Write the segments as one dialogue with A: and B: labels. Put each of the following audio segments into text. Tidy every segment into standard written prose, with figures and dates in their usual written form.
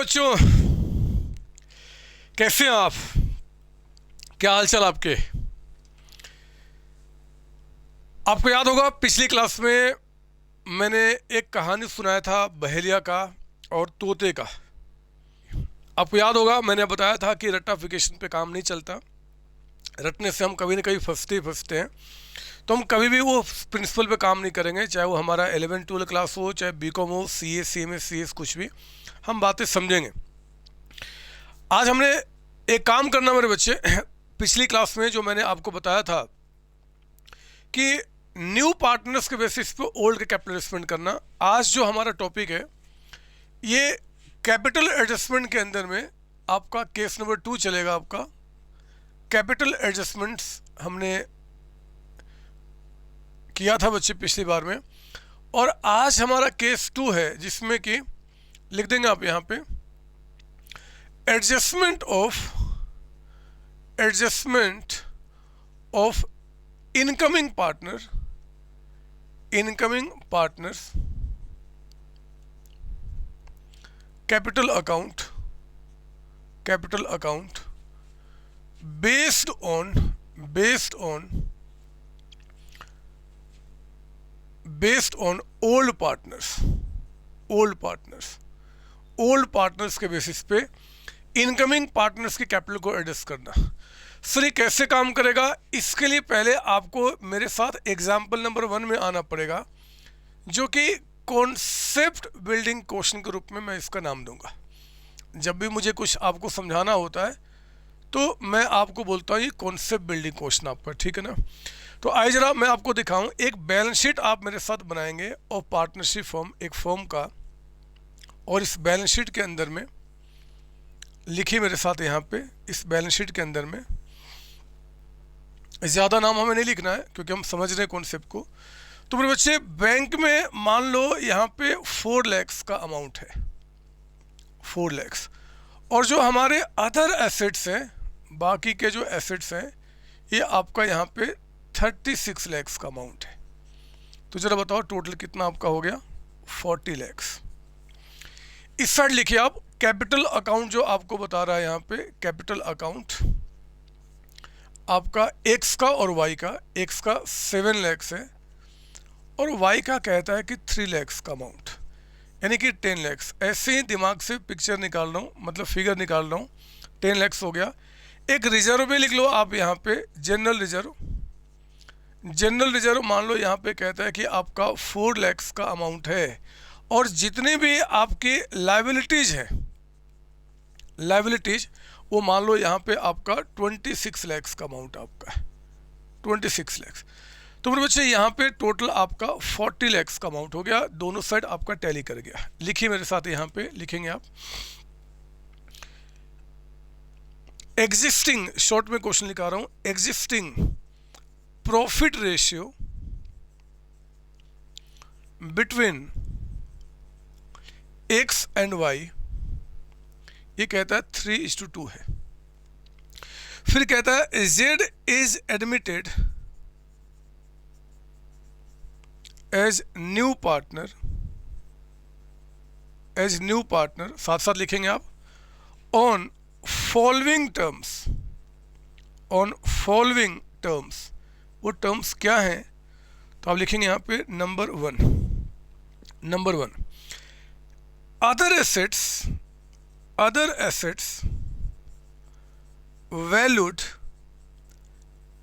A: बच्चों, कैसे हैं आप? क्या हाल चाल आपके? आपको याद होगा पिछली क्लास में मैंने एक कहानी सुनाया था बहेलिया का और तोते का। आपको याद होगा मैंने बताया था कि रट्टाफिकेशन पे काम नहीं चलता, रटने से हम कभी ना कभी फंसते हैं। तो हम कभी भी वो प्रिंसिपल पे काम नहीं करेंगे, चाहे वो हमारा 11-12 क्लास हो, चाहे बीकॉम हो, सीए, सीएमए, सीएस, कुछ भी। हम बातें समझेंगे। आज हमने एक काम करना मेरे बच्चे, पिछली क्लास में जो मैंने आपको बताया था कि न्यू पार्टनर्स के बेसिस पे ओल्ड के कैपिटल एडजस्टमेंट करना। आज जो हमारा टॉपिक है ये कैपिटल एडजस्टमेंट के अंदर में आपका केस नंबर 2 चलेगा। आपका कैपिटल एडजस्टमेंट्स हमने किया था बच्चे पिछली बार में, और आज हमारा केस 2 है जिसमें कि लिख देंगे आप यहाँ पे adjustment of incoming partners capital account based on old partners के बेसिस पे इनकमिंग पार्टनर्स के कैपिटल को एडजस्ट करना। सर ये कैसे काम करेगा? इसके लिए पहले आपको मेरे साथ एग्जाम्पल नंबर 1 में आना पड़ेगा, जो कि कॉन्सेप्ट बिल्डिंग क्वेश्चन के रूप में मैं इसका नाम दूंगा। जब भी मुझे कुछ आपको समझाना होता है तो मैं आपको बोलता हूँ ये कॉन्सेप्ट बिल्डिंग क्वेश्चन आपका, ठीक है ना। तो आइए जरा मैं आपको दिखाऊं। एक बैलेंस शीट आप मेरे साथ बनाएंगे और पार्टनरशिप फर्म, एक फर्म का, और इस बैलेंस शीट के अंदर में लिखिए मेरे साथ यहाँ पे। इस बैलेंस शीट के अंदर में ज़्यादा नाम हमें नहीं लिखना है क्योंकि हम समझ रहे हैं कॉन्सेप्ट को। तो मेरे बच्चे, बैंक में मान लो यहाँ पे 4 लाख का अमाउंट है, 4 लाख, और जो हमारे अदर एसेट्स हैं, बाकी के जो एसेट्स हैं, ये आपका यहाँ पे 36 लाख का अमाउंट है। तो जरा बताओ टोटल कितना आपका हो गया? 40 लाख। इस साइड लिखिए आप कैपिटल अकाउंट, जो आपको बता रहा है यहाँ पे कैपिटल अकाउंट आपका एक्स का और वाई का। एक्स का 7 लाख है और वाई का कहता है कि 3 लाख का अमाउंट, यानी कि 10 लाख। ऐसे ही दिमाग से पिक्चर निकाल रहा हूँ, मतलब फिगर निकाल रहा हूँ। 10 लाख हो गया। एक रिजर्व में लिख लो आप यहाँ पे, जनरल रिजर्व मान लो यहाँ पे कहता है कि आपका 4 लाख का अमाउंट है, और जितने भी आपके लाइबिलिटीज वो मान लो यहाँ पे आपका 26 लाख का अमाउंट आपका है, 26 लाख। तो मेरे बच्चे यहाँ पे टोटल आपका 40 लाख का अमाउंट हो गया। दोनों साइड आपका टैली कर गया। लिखिए मेरे साथ, यहाँ पे लिखेंगे आप एग्जिस्टिंग, शॉर्ट में क्वेश्चन लिखा रहा हूँ, existing profit ratio between X and Y, ये कहता है 3:2 है। फिर कहता है Z is admitted as new partner, साथ साथ लिखेंगे आप ऑन फॉलोइंग टर्म्स। वो टर्म्स क्या हैं? तो आप लिखेंगे यहाँ पे number 1 other assets valued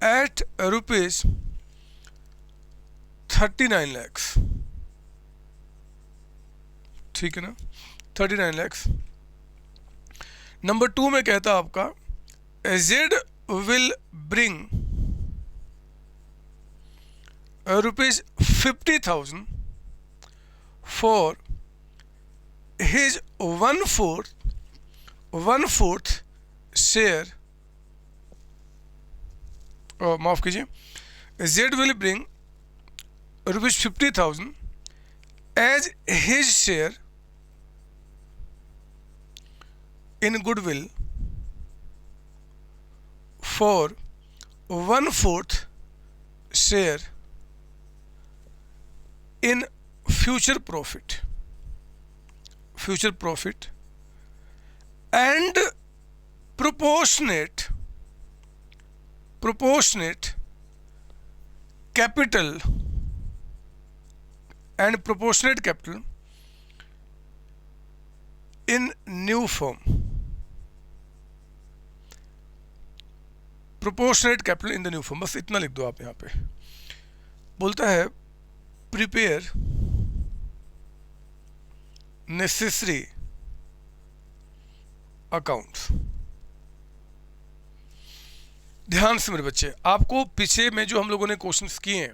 A: at rupees 39 lakh, ठीक है ना, 39 लाख। नंबर 2 में कहता आपका Z will bring rupees 50,000 for his 1/4 share, माफ कीजिए, Z will bring rupees 50,000 as his share in goodwill for 1/4 share in future profit and proportionate capital and proportionate capital in new firm. Proportionate capital in the new firm, बस इतना लिख दो आप यहाँ पे। बोलता है prepare necessary accounts। ध्यान से मेरे बच्चे, आपको पीछे में जो हम लोगों ने क्वेश्चंस किए हैं,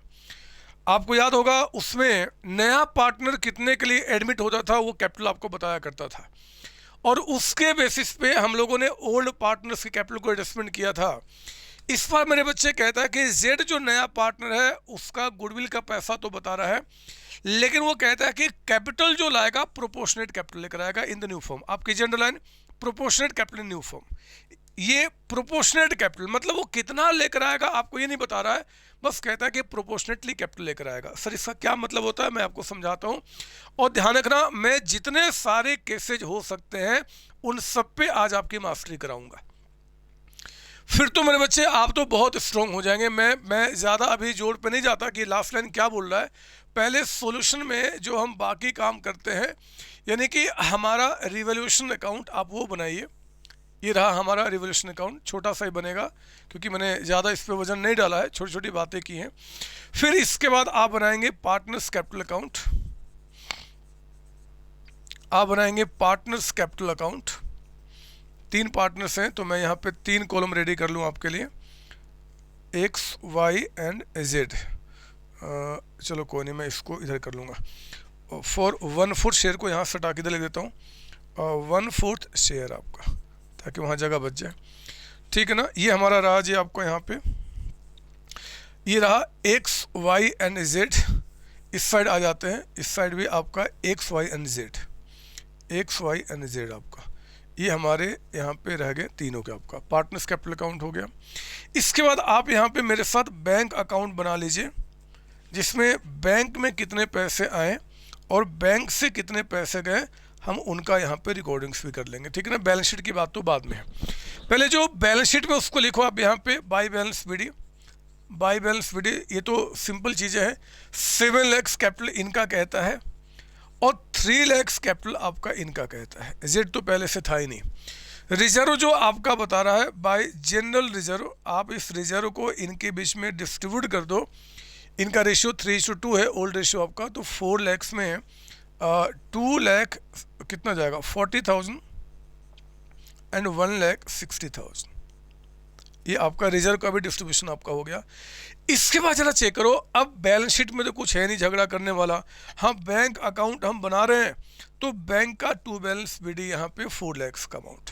A: आपको याद होगा उसमें नया पार्टनर कितने के लिए एडमिट होता था वो कैपिटल आपको बताया करता था, और उसके बेसिस पे हम लोगों ने ओल्ड पार्टनर्स के कैपिटल को एडजस्टमेंट किया था। इस बार मेरे बच्चे कहता है कि जेड जो नया पार्टनर है उसका गुडविल का पैसा तो बता रहा है, लेकिन वो कहता है कि कैपिटल जो लाएगा प्रोपोर्शनेट कैपिटल लेकर आएगा इन द न्यू फॉर्म। आपकी जनरल लाइन प्रोपोर्शनेट कैपिटल इन न्यू फॉर्म। ये प्रोपोर्शनेट कैपिटल मतलब वो कितना लेकर आएगा आपको ये नहीं बता रहा है, बस कहता है कि प्रोपोर्शनेटली कैपिटल लेकर आएगा। सर इसका क्या मतलब होता है मैं आपको समझाता हूँ, और ध्यान रखना मैं जितने सारे केसेज हो सकते हैं उन सब पे आज आपकी मास्टरी कराऊंगा। फिर तो मेरे बच्चे आप तो बहुत स्ट्रॉन्ग हो जाएंगे। मैं ज़्यादा अभी जोर पे नहीं जाता कि लास्ट लाइन क्या बोल रहा है, पहले सॉल्यूशन में जो हम बाकी काम करते हैं, यानी कि हमारा रिवॉल्यूशन अकाउंट आप वो बनाइए। ये रहा हमारा रिवॉल्यूशन अकाउंट, छोटा सा ही बनेगा क्योंकि मैंने ज़्यादा इस पर वजन नहीं डाला है, छोटी छोटी बातें की हैं। फिर इसके बाद आप बनाएंगे पार्टनर्स कैपिटल अकाउंट, आप बनाएंगे पार्टनर्स कैपिटल अकाउंट। 3 पार्टनर्स हैं तो मैं यहाँ पे 3 कॉलम रेडी कर लूँ आपके लिए, एक्स वाई एंड जेड। चलो कोई नहीं, मैं इसको इधर कर लूँगा। फॉर 1/4 शेयर को यहाँ से हटा के इधर लिख देता हूँ, 1/4 शेयर आपका, ताकि वहाँ जगह बच जाए। ठीक है ना, ये हमारा रहा जी आपको यहाँ पे, ये रहा एक्स वाई एंड जेड। इस साइड आ जाते हैं, इस साइड भी आपका X Y and Z, X Y and Z आपका, ये हमारे यहाँ पे रह गए तीनों के आपका पार्टनर्स कैपिटल अकाउंट हो गया। इसके बाद आप यहाँ पे मेरे साथ बैंक अकाउंट बना लीजिए, जिसमें बैंक में कितने पैसे आए और बैंक से कितने पैसे गए हम उनका यहाँ पे रिकॉर्डिंग्स भी कर लेंगे। ठीक है ना, बैलेंस शीट की बात तो बाद में है, पहले जो बैलेंस शीट में उसको लिखो आप यहाँ पे by balance BD, by balance BD. ये तो सिंपल चीज़ें हैं। 7 लाख कैपिटल इनका कहता है और 3 लाख कैपिटल आपका इनका कहता है। जेड तो पहले से था ही नहीं। रिजर्व जो आपका बता रहा है बाय जनरल रिजर्व, आप इस रिजर्व को इनके बीच में डिस्ट्रीब्यूट कर दो। इनका रेशियो 3:2 है, ओल्ड रेशियो आपका, तो 4 लाख में 2 लाख कितना जाएगा 40,000 एंड 1,60,000। ये आपका रिजर्व का भी डिस्ट्रीब्यूशन आपका हो गया। इसके बाद जरा चेक करो, अब बैलेंस शीट में तो कुछ है नहीं झगड़ा करने वाला। हाँ, बैंक अकाउंट हम बना रहे हैं तो बैंक का टू बैलेंस बीडी यहाँ पे 4 लाख का अमाउंट,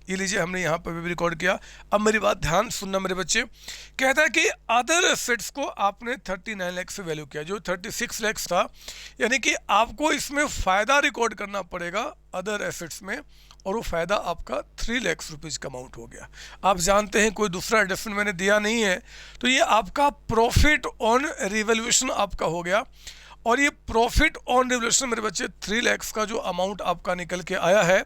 A: ये लीजिए हमने यहाँ पर भी रिकॉर्ड किया। अब मेरी बात ध्यान सुनना मेरे बच्चे, कहता है कि अदर एसेट्स को आपने 39 लाख से वैल्यू किया, जो 36 लाख था, यानी कि आपको इसमें फ़ायदा रिकॉर्ड करना पड़ेगा अदर एसेट्स में, और वो फ़ायदा आपका 3 लाख रुपीज़ का अमाउंट हो गया। आप जानते हैं कोई दूसरा एडजस्टमेंट मैंने दिया नहीं है, तो ये आपका प्रॉफिट ऑन रिवैल्यूएशन आपका हो गया। और ये प्रॉफिट ऑन रिवैल्यूएशन मेरे बच्चे 3 लाख का जो अमाउंट आपका निकल के आया है,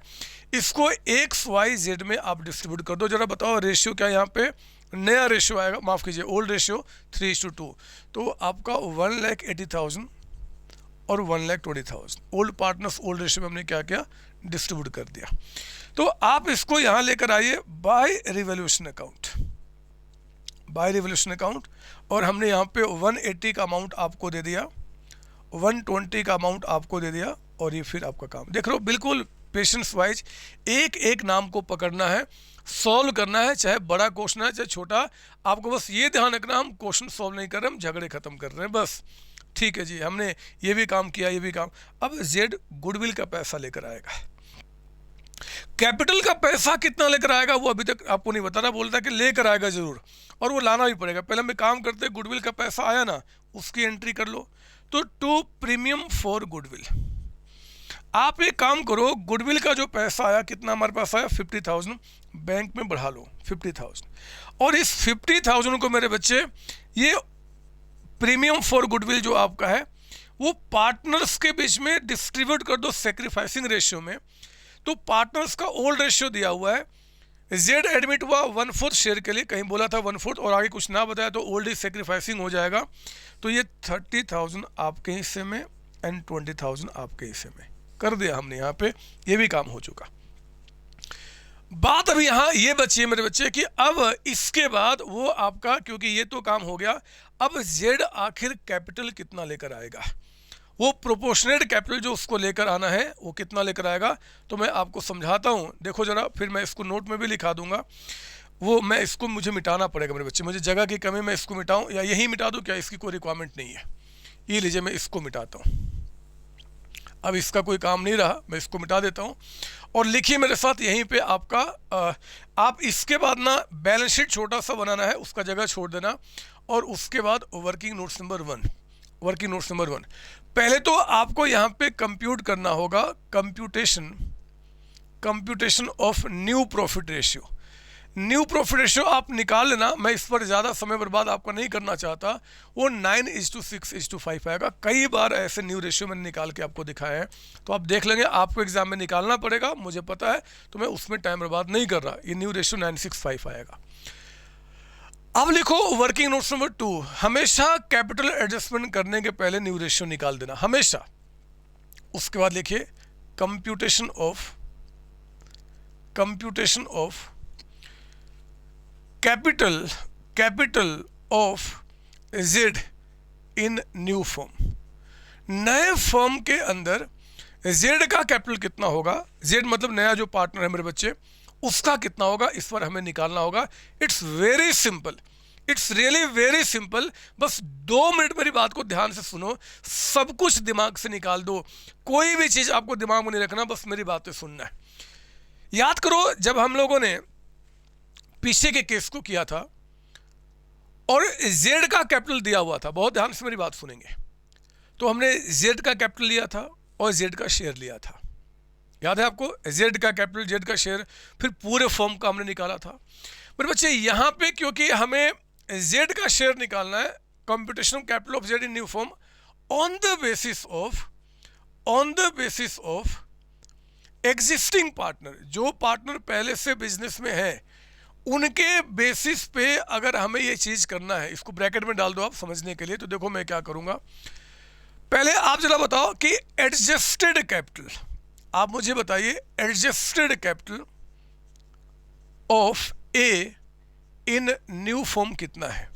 A: इसको एक्स वाई जेड में आप डिस्ट्रीब्यूट कर दो। जरा बताओ रेशियो क्या यहाँ पे नया रेशियो आएगा, माफ़ कीजिए ओल्ड रेशियो 3:2, तो आपका 1,80,000 और 1,20,000 ओल्ड पार्टनर्स ओल्ड रेशियो में हमने क्या किया डिस्ट्रीब्यूट कर दिया। तो आप इसको यहाँ लेकर आइए by revaluation account, by revaluation account, और हमने यहाँ पे 180 का अमाउंट आपको दे दिया, 120 का अमाउंट आपको दे दिया, और ये फिर आपका काम देख रहे हो बिल्कुल पेशेंस वाइज एक एक नाम को पकड़ना है, सॉल्व करना है, चाहे बड़ा क्वेश्चन है चाहे छोटा। आपको बस ये ध्यान रखना हम क्वेश्चन सॉल्व नहीं कर रहे, हम झगड़े खत्म कर रहे हैं बस। ठीक है जी, हमने ये भी काम किया, ये भी काम। अब जेड गुडविल का पैसा लेकर आएगा, कैपिटल का पैसा कितना लेकर आएगा वो अभी तक आपको नहीं बता रहा, बोलता है कि लेकर आएगा जरूर, और वो लाना भी पड़ेगा। पहले हमें काम करते गुडविल का पैसा आया ना, उसकी एंट्री कर लो। तो टू प्रीमियम फॉर गुडविल, आप एक काम करो, गुडविल का जो पैसा आया कितना हमारे पास आया 50,000, बैंक में बढ़ा लो 50,000, और इस 50,000 को मेरे बच्चे ये प्रीमियम फॉर गुडविल जो आपका है वो पार्टनर्स के बीच में डिस्ट्रीब्यूट कर दो सैक्रिफाइसिंग रेशियो में। तो पार्टनर्स का ओल्ड रेशियो दिया हुआ है, जेड एडमिट हुआ 1/4 शेयर के लिए, कहीं बोला था 1/4 और आगे कुछ ना बताया तो ओल्ड इज सेक्रीफाइसिंग हो जाएगा। तो ये 30,000 आपके हिस्से में एंड 20,000 आपके हिस्से में कर दिया हमने, यहाँ पे ये भी काम हो चुका। बात अभी यहाँ ये बची है मेरे बच्चे कि अब इसके बाद वो आपका, क्योंकि ये तो काम हो गया, अब जेड आखिर कैपिटल कितना लेकर आएगा, वो प्रोपोर्शनेट कैपिटल जो उसको लेकर आना है वो कितना लेकर आएगा, तो मैं आपको समझाता हूँ। देखो जरा, फिर मैं इसको नोट में भी लिखा दूंगा, वो मैं इसको मुझे मिटाना पड़ेगा मेरे बच्चे, मुझे जगह की कमी, मैं इसको मिटाऊँ या यही मिटा दूँ क्या, इसकी कोई रिक्वायरमेंट नहीं है। ये लीजिए मैं इसको मिटाता हूँ, अब इसका कोई काम नहीं रहा, मैं इसको मिटा देता हूँ। और लिखिए मेरे साथ यहीं पे आपका आप इसके बाद ना बैलेंस शीट छोटा सा बनाना है, उसका जगह छोड़ देना, और उसके बाद working notes number 1, working notes number 1। पहले तो आपको यहाँ पे कंप्यूट करना होगा computation of new profit ratio. New profit ratio आप निकाल लेना, मैं इस पर ज़्यादा समय बर्बाद आपका नहीं करना चाहता। वो 9:6:5 आएगा। कई बार ऐसे न्यू रेशियो मैंने निकाल के आपको दिखाया है, तो आप देख लेंगे, आपको एग्जाम में निकालना पड़ेगा, मुझे पता है, तो मैं उसमें टाइम बर्बाद नहीं कर रहा। ये न्यू रेशियो 9:6:5 आएगा। अब लिखो वर्किंग नोट्स नंबर 2, हमेशा कैपिटल एडजस्टमेंट करने के पहले न्यू रेशियो निकाल देना, हमेशा। उसके बाद लिखिए computation of capital of Z in new form. नए फॉर्म के अंदर जेड का कैपिटल कितना होगा, जेड मतलब नया जो पार्टनर है मेरे बच्चे, उसका कितना होगा, इस पर हमें निकालना होगा। It's very simple, it's really very simple. बस 2 मिनट मेरी बात को ध्यान से सुनो, सब कुछ दिमाग से निकाल दो, कोई भी चीज़ आपको दिमाग में नहीं रखना, बस मेरी बातें सुनना है। याद करो जब हम लोगों ने पीछे के केस को किया था और जेड का कैपिटल दिया हुआ था, बहुत ध्यान से मेरी बात सुनेंगे, तो हमने जेड का कैपिटल लिया था और जेड का शेयर लिया था, याद है आपको, जेड का कैपिटल, जेड का शेयर, फिर पूरे फॉर्म का हमने निकाला था। मेरे बच्चे यहाँ पे क्योंकि हमें जेड का शेयर निकालना है, computation capital of Z in new form on the basis of existing partner, जो पार्टनर पहले से बिजनेस में है उनके बेसिस पे अगर हमें ये चीज़ करना है, इसको ब्रैकेट में डाल दो आप समझने के लिए। तो देखो मैं क्या करूँगा, पहले आप जरा बताओ कि एडजस्टेड कैपिटल, आप मुझे बताइए adjusted capital of A in new firm कितना है।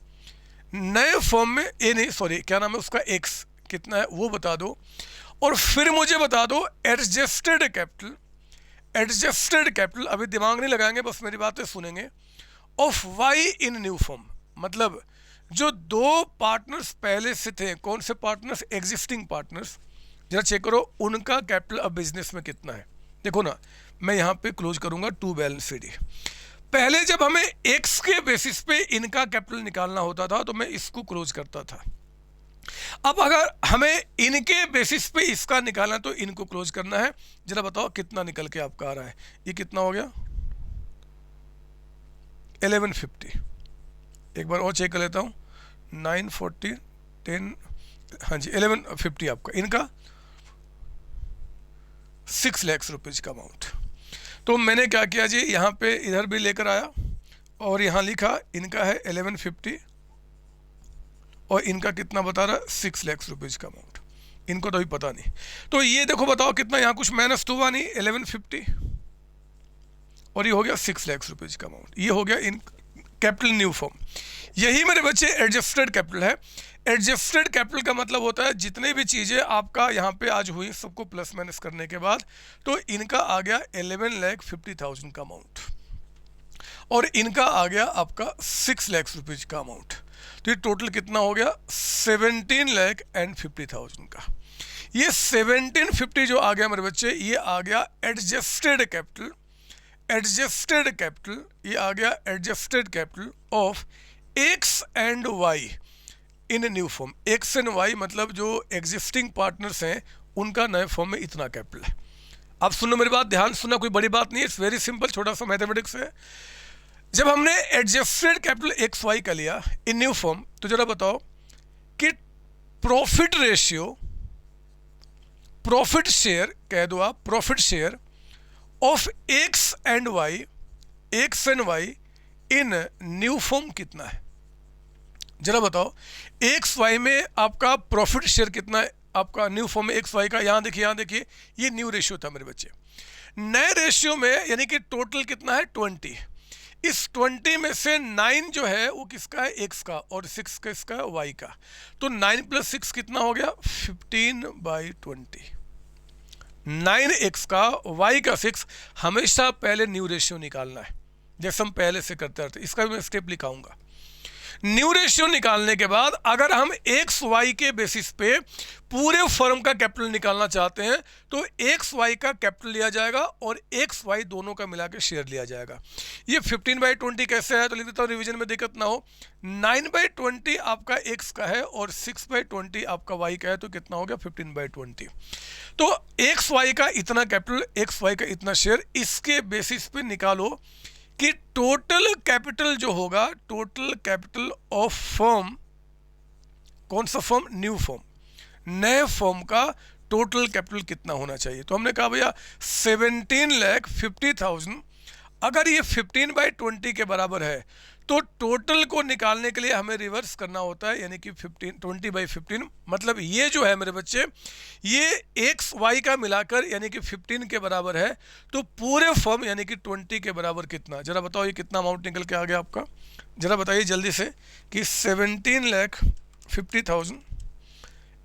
A: नए फॉर्म में ए नहीं, सॉरी क्या नाम है उसका, एक्स कितना है वो बता दो, और फिर मुझे बता दो एडजस्टेड कैपिटल, अभी दिमाग नहीं लगाएंगे, बस मेरी बातें सुनेंगे, of Y in new firm, मतलब जो 2 पार्टनर्स पहले से थे, कौन से पार्टनर्स, एग्जिस्टिंग पार्टनर्स, जरा चेक करो उनका कैपिटल अब बिजनेस में कितना है। देखो ना, मैं यहाँ पे क्लोज करूँगा टू बैलेंस शीट। पहले जब हमें एक्स के बेसिस पे इनका कैपिटल निकालना होता था तो मैं इसको क्लोज करता था, अब अगर हमें इनके बेसिस पे इसका निकालना तो इनको क्लोज करना है। जरा बताओ कितना निकल के आपका आ रहा है, ये कितना हो गया 1150, एक बार और चेक कर लेता हूँ, 940 10, हाँ जी 1150 आपका, इनका 6 लाख रुपीज़ का अमाउंट। तो मैंने क्या किया जी, यहाँ पे इधर भी लेकर आया और यहाँ लिखा इनका है 1150 और इनका कितना बता रहा है 6 लाख रुपीज़ का अमाउंट, इनको तो अभी पता नहीं। तो ये देखो बताओ कितना, यहाँ कुछ माइनस तो हुआ नहीं, 1150 और ये हो गया 6 लाख रुपीज़ का अमाउंट, ये हो गया इन कैपिटल न्यू फॉर्म। यही मेरे बच्चे एडजस्टेड कैपिटल है। एडजस्टेड कैपिटल का मतलब होता है जितने भी चीज़ें आपका यहाँ पे आज हुई सबको प्लस माइनस करने के बाद, तो इनका आ गया 11,50,000 का अमाउंट और इनका आ गया आपका 6 लाख रुपीज़ का अमाउंट। तो ये टोटल कितना हो गया 17,50,000 का। ये 1750 जो आ गया मेरे बच्चे, ये आ गया एडजस्टेड कैपिटल, ये आ गया adjusted capital of X and Y in new firm. X and Y मतलब जो एग्जिस्टिंग पार्टनर्स हैं उनका नए फॉर्म में इतना कैपिटल है। अब सुनो मेरी बात, ध्यान सुनना, कोई बड़ी बात नहीं है, इट्स वेरी सिंपल, छोटा सा मैथमेटिक्स है। जब हमने एडजस्टेड कैपिटल एक्स वाई का लिया इन न्यू फॉर्म, तो जरा बताओ कि प्रॉफिट रेशियो, प्रॉफिट शेयर कह दो आप, profit share of X and Y in new firm कितना है? जरा बताओ, एक्स वाई में आपका प्रॉफिट शेयर कितना है आपका न्यू फॉर्म में एक्स वाई का? यहाँ देखिए ये न्यू रेशियो था मेरे बच्चे। नए रेशियो में यानी कि टोटल कितना है 20। इस 20 में से 9 जो है वो किसका है? एक्स का, और 6 किसका है? वाई का। तो 9 + 6 कितना हो गया? 15/20। 9 एक्स का, वाई का 6। हमेशा पहले न्यू रेशियो निकालना है, जैसे हम पहले से करते रहते। इसका भी मैं स्टेप लिखाऊंगा। न्यू रेशियो निकालने के बाद अगर हम एक्स वाई के बेसिस पे पूरे फर्म का कैपिटल निकालना चाहते हैं तो एक्स वाई का कैपिटल लिया जाएगा और एक्स वाई दोनों का मिला के शेयर लिया जाएगा। ये 15/20 कैसे है तो लिख देता हूँ, रिवीजन में दिक्कत ना हो। 9/20 आपका एक्स का है और 6/20 आपका वाई का है, तो कितना हो गया? 15/20। तो एक्स वाई का इतना कैपिटल, एक्स वाई का इतना शेयर, इसके बेसिस पे निकालो कि टोटल कैपिटल जो होगा, टोटल कैपिटल ऑफ फर्म, कौन सा फर्म? New firm. नए फर्म का टोटल कैपिटल कितना होना चाहिए? तो हमने कहा भैया 17,50,000। अगर ये 15/20 के बराबर है तो टोटल को निकालने के लिए हमें रिवर्स करना होता है, यानी कि 20/15। मतलब ये जो है मेरे बच्चे, ये एक्स वाई का मिलाकर यानी कि 15 के बराबर है, तो पूरे फर्म यानी कि 20 के बराबर कितना? जरा बताओ ये कितना अमाउंट निकल के आ गया आपका? जरा बताइए जल्दी से कि 17,50,000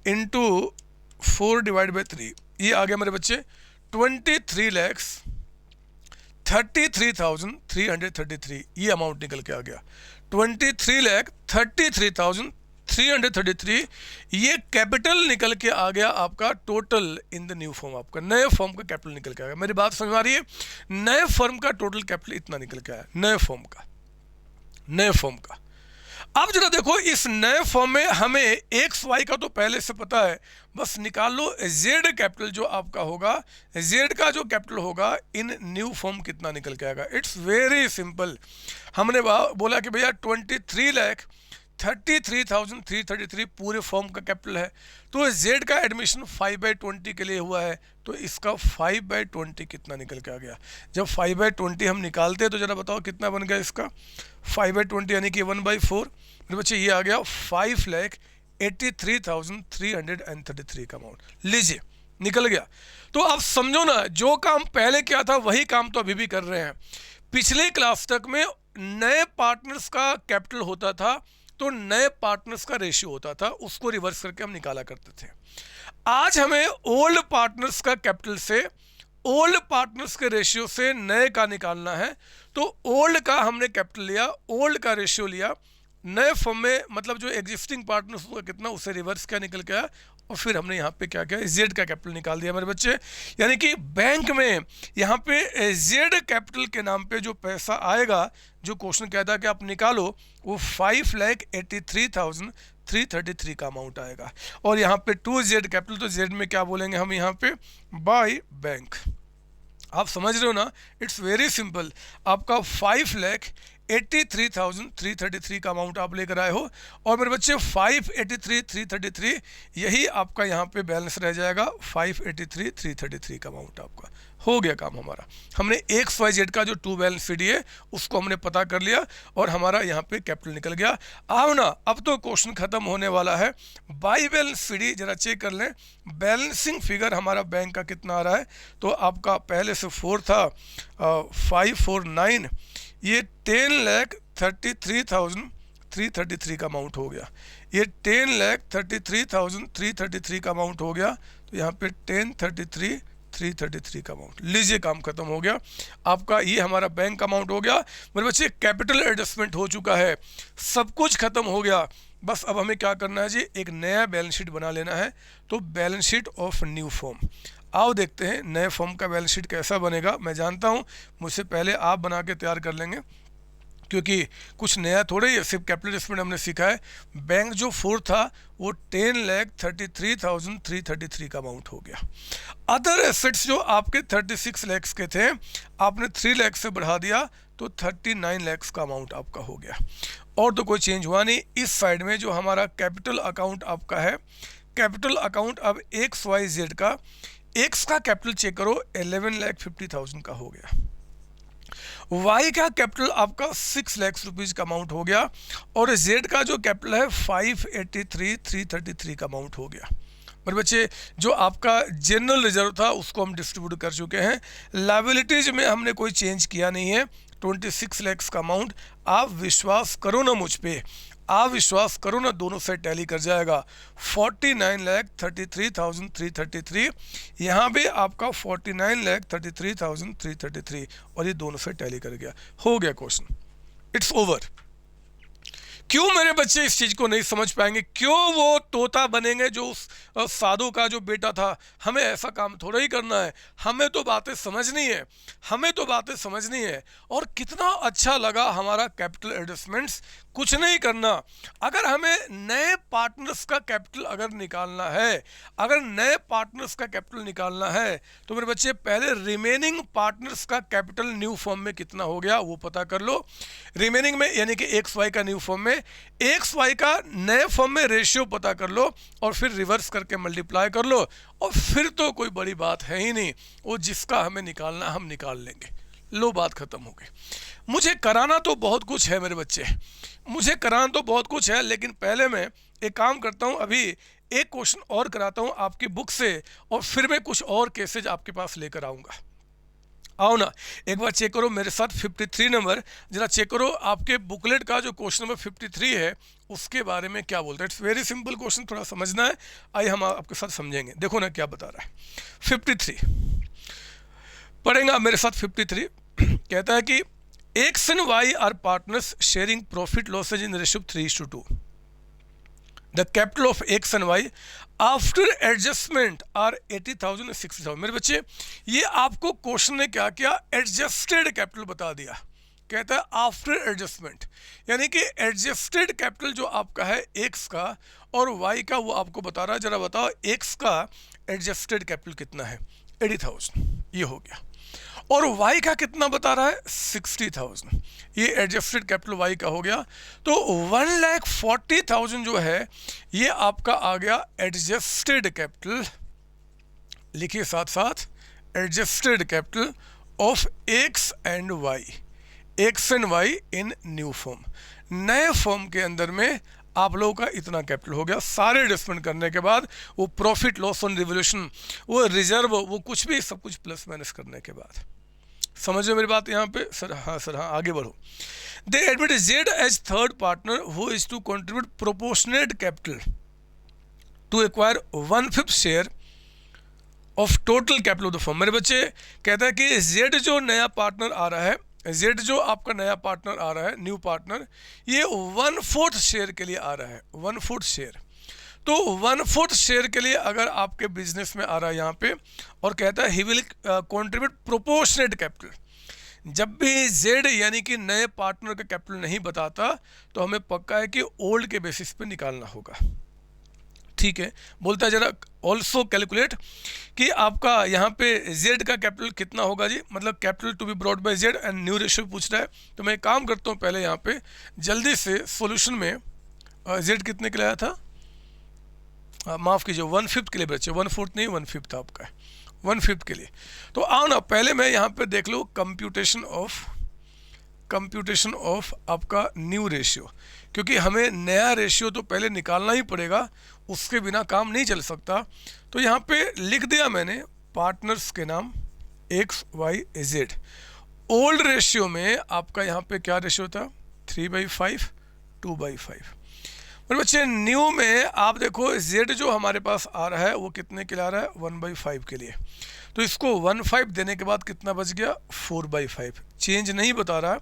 A: इंटू 4/3, ये आ गया मेरे बच्चे 23,33,333। ये अमाउंट निकल के आ गया 23,33,333। ये कैपिटल निकल के आ गया आपका total in the new firm. आपका नए फर्म का कैपिटल निकल के आ गया। मेरी बात समझ में आ रही है? नए फर्म का टोटल कैपिटल इतना निकल के आया, नए फर्म का। अब जरा देखो, इस नए फॉर्म में हमें एक्स वाई का तो पहले से पता है, बस निकाल लो जेड कैपिटल जो आपका होगा, जेड का जो कैपिटल होगा इन न्यू फॉर्म कितना निकल के आएगा। It's very simple. हमने बोला कि भैया 23,33,333 पूरे फॉर्म का कैपिटल है, तो जेड का एडमिशन 5/20 के लिए हुआ है, तो इसका 5/20 कितना निकल के आ गया। जब 5/20 हम निकालते हैं तो जरा बताओ कितना बन गया इसका? 5/20 यानी कि 1/4। मेरे बच्चे ये आ गया 5,83,333 का अमाउंट। लीजिए निकल गया। तो आप समझो ना, जो काम पहले किया था वही काम तो अभी भी कर रहे हैं। पिछले क्लास तक में नए पार्टनर्स का कैपिटल होता था तो नए पार्टनर्स का रेशियो होता था, उसको रिवर्स करके हम निकाला करते थे। आज हमें ओल्ड पार्टनर्स का कैपिटल से, ओल्ड पार्टनर्स के रेशियो से नए का निकालना है। तो ओल्ड का हमने कैपिटल लिया, ओल्ड का रेशियो लिया, नए फॉर्म में मतलब जो एग्जिस्टिंग पार्टनर्स का कितना, उसे रिवर्स क्या निकल के आया, और फिर हमने यहाँ पे क्या किया? जेड का कैपिटल निकाल दिया मेरे बच्चे। यानी कि बैंक में यहाँ पे जेड कैपिटल के नाम पे जो पैसा आएगा, जो क्वेश्चन कहता है कि आप निकालो, वो 5,83,333 का अमाउंट आएगा। और यहाँ पे 2Z कैपिटल, तो जेड में क्या बोलेंगे हम यहाँ पे? By bank. आप समझ रहे हो ना? It's very simple. आपका 5,83,333 का अमाउंट आप लेकर आए हो, और मेरे बच्चे 5,83,333 यही आपका यहाँ पे बैलेंस रह जाएगा। 5,83,333 का अमाउंट आपका हो गया काम हमारा। हमने एक्स वाई जेड का जो 2 बैलेंस शीट है उसको हमने पता कर लिया और हमारा यहाँ पे कैपिटल निकल गया। आओ ना, अब तो क्वेश्चन खत्म होने वाला है। बाई बैलेंस शीट जरा चेक कर लें, बैलेंसिंग फिगर हमारा बैंक का कितना आ रहा है। तो आपका पहले से 4 था 549, ये 10,33,333 का अमाउंट हो गया। ये 10,33,333 का अमाउंट हो गया। तो यहाँ पे 10,33,333 का अमाउंट। लीजिए काम खत्म हो गया आपका। ये हमारा बैंक अमाउंट हो गया मेरे बच्चे। कैपिटल एडजस्टमेंट हो चुका है, सब कुछ खत्म हो गया। बस अब हमें क्या करना है जी? एक नया बैलेंस शीट बना लेना है। तो balance sheet of new form, आओ देखते हैं नए फॉर्म का बैलेंस शीट कैसा बनेगा। मैं जानता हूँ मुझसे पहले आप बना के तैयार कर लेंगे, क्योंकि कुछ नया थोड़े ही, सिर्फ कैपिटल एडजस्टमेंट हमने सीखा है। बैंक जो 4 था वो 10,33,333 का अमाउंट हो गया। अदर एसेट्स जो आपके 36 लाख के थे, आपने 3 लाख से बढ़ा दिया तो 39 लाख का अमाउंट आपका हो गया। और तो कोई चेंज हुआ नहीं। इस साइड में जो हमारा कैपिटल अकाउंट आपका है, कैपिटल अकाउंट अब XYZ का एक्स का कैपिटल चेक करो 11,50,000 का हो गया, वाई का कैपिटल आपका 6 लाख रुपीज़ का अमाउंट हो गया, और जेड का जो कैपिटल है 583,333 का अमाउंट हो गया। मेरे बच्चे जो आपका जनरल रिजर्व था उसको हम डिस्ट्रीब्यूट कर चुके हैं, लायबिलिटीज में हमने कोई चेंज किया नहीं है, 26 लाख का अमाउंट। आप विश्वास करो ना मुझ पे, आप विश्वास करो ना, दोनों से टैली कर जाएगा। 49,33,333, यहाँ पे आपका 49,33,333, और ये दोनों से टैली कर गया, हो गया क्वेश्चन, इट्स ओवर। क्यों मेरे बच्चे इस चीज को नहीं समझ पाएंगे? क्यों वो तोता बनेंगे जो उस साधु का जो बेटा था? हमें ऐसा काम थोड़ा ही करना है, हमें तो बातें समझनी है, हमें तो बातें समझनी है। और कितना अच्छा लगा हमारा कैपिटल एडजस्टमेंट्स, कुछ नहीं करना। अगर हमें नए पार्टनर्स का कैपिटल अगर निकालना है, अगर नए पार्टनर्स का कैपिटल निकालना है, तो मेरे बच्चे पहले रिमेनिंग पार्टनर्स का कैपिटल न्यू फॉर्म में कितना हो गया वो पता कर लो। रिमेनिंग में यानी कि एक्स वाई का न्यू फॉर्म में, एक्स वाई का नए फॉर्म में रेशियो पता कर लो, और फिर रिवर्स करके मल्टीप्लाई कर लो, और फिर तो कोई बड़ी बात है ही नहीं, वो जिसका हमें निकालना हम निकाल लेंगे। लो, बात खत्म हो गई। मुझे कराना तो बहुत कुछ है मेरे बच्चे, मुझे कराना तो बहुत कुछ है, लेकिन पहले मैं एक काम करता हूँ, अभी एक क्वेश्चन और कराता हूँ आपकी बुक से, और फिर मैं कुछ और केसेज आपके पास लेकर आऊँगा। आओ ना, एक बार चेक करो मेरे साथ 53 नंबर, जरा चेक करो आपके बुकलेट का जो क्वेश्चन नंबर 53 है उसके बारे में क्या बोलता है। इट्स वेरी सिंपल क्वेश्चन, थोड़ा समझना है, आइए हम आपके साथ समझेंगे। देखो ना क्या बता रहा है 53, पढ़ेंगे आप मेरे साथ। 53 कहता है कि X and Y are partners sharing profit losses in ratio 3:2। The capital of X and Y after adjustment are 80,000 और 60,000। मेरे बच्चे ये आपको क्वेश्चन ने क्या किया, एडजस्टेड कैपिटल बता दिया। कहता है आफ्टर एडजस्टमेंट, यानी कि एडजस्टेड कैपिटल जो आपका है एक्स का और वाई का वो आपको बता रहा है। जरा बताओ एक्स का एडजस्टेड कैपिटल कितना है, 80,000, ये हो गया, और y का कितना बता रहा है, 60,000, ये एडजस्टेड कैपिटल y का हो गया। तो 1,40,000 जो है ये आपका आ गया एडजस्टेड कैपिटल, लिखिए साथ साथ adjusted capital of x and y, x and y in new form, नए फॉर्म के अंदर में आप लोगों का इतना कैपिटल हो गया। सारे एडजस्टमेंट करने के बाद वो प्रॉफिट लॉस ऑन रिवोल्यूशन, वो रिजर्व, वो कुछ भी, सब कुछ प्लस माइनस करने के बाद। समझो मेरी बात यहाँ पे सर? हाँ सर, हाँ, आगे बढ़ो। They admit Z as third partner who is to contribute proportionate capital to acquire 1/5 share of total capital of the firm. मेरे बच्चे कहता है कि जेड जो नया पार्टनर आ रहा है, जेड जो आपका नया पार्टनर आ रहा है, न्यू पार्टनर, ये 1/4 शेयर के लिए आ रहा है, 1/4 शेयर। तो 1/4 शेयर के लिए अगर आपके बिजनेस में आ रहा है यहाँ पे, और कहता है he will contribute proportionate capital. जब भी जेड यानी कि नए पार्टनर का कैपिटल नहीं बताता तो हमें पक्का है कि ओल्ड के बेसिस पे निकालना होगा, ठीक है। बोलता है जरा ऑल्सो कैलकुलेट कि आपका यहाँ पे जेड का कैपिटल कितना होगा जी, मतलब capital to be brought by Z and new ratio पूछ रहा है। तो मैं एक काम करता हूँ, पहले यहाँ पे जल्दी से सॉल्यूशन में जेड कितने के लिए आया था, माफ़ कीजिए 1/5 के लिए बच्चे, 1/4 नहीं 1/5 था आपका, 1/5 के लिए। तो आओ ना पहले मैं यहाँ पे देख लो कंप्यूटेशन ऑफ आपका न्यू रेशियो, क्योंकि हमें नया रेशियो तो पहले निकालना ही पड़ेगा, उसके बिना काम नहीं चल सकता। तो यहाँ पे लिख दिया मैंने पार्टनर्स के नाम X Y Z. Old ratio में आपका यहाँ पे क्या रेशियो था, 3/5, 2/5। और बच्चे न्यू में आप देखो जेड जो हमारे पास आ रहा है वो कितने के लिए आ रहा है, 1/5 के लिए। तो इसको 1/5 देने के बाद कितना बच गया, 4/5, चेंज नहीं बता रहा।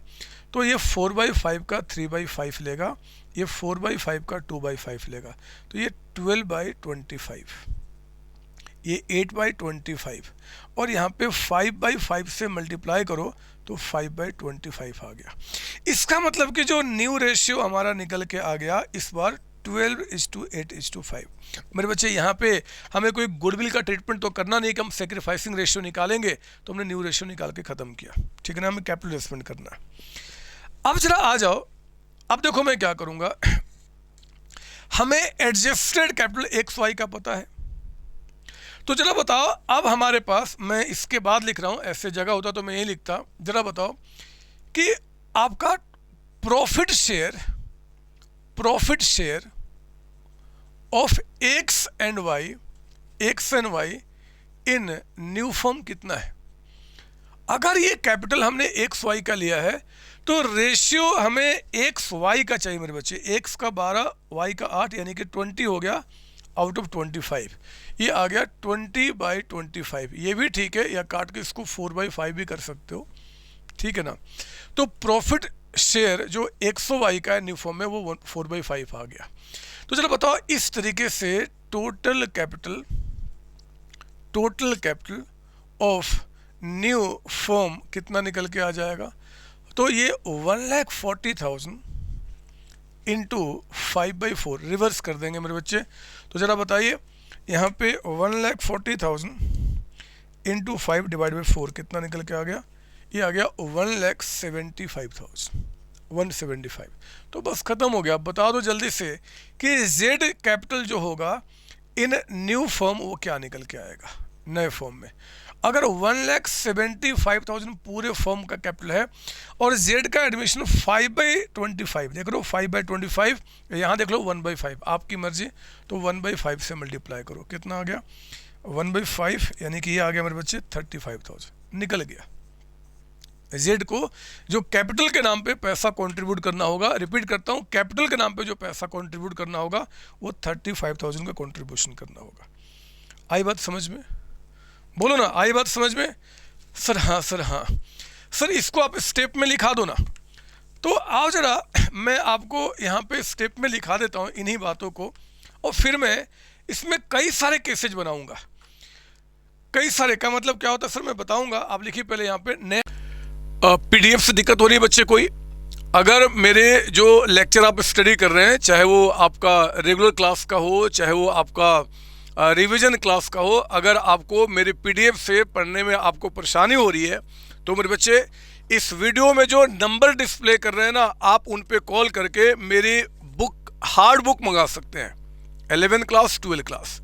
A: तो ये 4/5 का 3/5 लेगा, ये 4/5 का 2/5 लेगा, तो ये 12/25, ये 8/25, और यहाँ पे 5/5 से मल्टीप्लाई करो तो 5/25 आ गया। इसका मतलब कि जो न्यू रेशियो हमारा निकल के आ गया इस बार 12:8:5। मेरे बच्चे यहाँ पे हमें कोई गुडविल का ट्रीटमेंट तो करना नहीं कि हम सेक्रीफाइसिंग रेशियो निकालेंगे, तो हमने न्यू रेशियो निकाल के ख़त्म किया, ठीक है ना। हमें कैपिटल इन्वेस्टमेंट करना है। अब जरा आ जाओ, अब देखो मैं क्या करूँगा, हमें एडजस्टेड कैपिटल एक्स वाई का पता है, तो जरा बताओ, अब हमारे पास, मैं इसके बाद लिख रहा हूं, ऐसे जगह होता तो मैं यही लिखता, जरा बताओ कि आपका profit share of X and Y in new firm कितना है। अगर ये कैपिटल हमने एक्स वाई का लिया है तो रेशियो हमें एक्स वाई का चाहिए मेरे बच्चे। एक्स का 12, वाई का 8, यानी कि 20 हो गया आउट ऑफ 25। ये आ गया 20/25। ये भी ठीक है, या काट के इसको 4/5 भी कर सकते हो, ठीक है ना। तो प्रॉफिट शेयर जो एक्स वाई का है न्यू फॉर्म में, वो 4/5 आ गया। तो चलो बताओ, इस तरीके से total capital of new firm कितना निकल के आ जाएगा। तो ये 1,40,000 इंटू 5/4 रिवर्स कर देंगे मेरे बच्चे। तो ज़रा बताइए, यहाँ पे 1,40,000 इंटू 5/4 कितना निकल के आ गया। ये आ गया 1,75,000। तो बस ख़त्म हो गया। अब बता दो जल्दी से कि जेड कैपिटल जो होगा इन न्यू फॉर्म वो क्या निकल के आएगा नए फॉर्म में। अगर 1,75,000 पूरे फॉर्म का कैपिटल है और जेड का एडमिशन 5/25, देख लो 5/25, यहाँ देख लो 1/5, आपकी मर्जी। तो 1/5 से मल्टीप्लाई करो, कितना आ गया 1/5, यानी कि ये आ गया मेरे बच्चे 35,000 निकल गया। जेड को जो कैपिटल के नाम पे पैसा कंट्रीब्यूट करना होगा, रिपीट करता हूँ, कैपिटल के नाम पे जो पैसा कंट्रीब्यूट करना होगा वो 35,000 का कंट्रीब्यूशन करना होगा। आई बात समझ में? बोलो ना, आई बात समझ में? सर हाँ सर, इसको आप स्टेप में लिखा दो ना। तो आओ जरा, मैं आपको यहाँ पे स्टेप में लिखा देता हूँ इन्हीं बातों को, और फिर मैं इसमें कई सारे केसेज बनाऊंगा। कई सारे का मतलब क्या होता है सर, मैं बताऊंगा। आप लिखिए पहले यहाँ पे। नए पीडीएफ से दिक्कत हो रही है बच्चे कोई? अगर मेरे जो लेक्चर आप स्टडी कर रहे हैं, चाहे वो आपका रेगुलर क्लास का हो, चाहे वो आपका रिवीजन क्लास का हो, अगर आपको मेरे पीडीएफ से पढ़ने में आपको परेशानी हो रही है, तो मेरे बच्चे इस वीडियो में जो नंबर डिस्प्ले कर रहे हैं ना, आप उन पे कॉल करके मेरी बुक, हार्ड बुक मंगा सकते हैं, 11 क्लास 12 क्लास।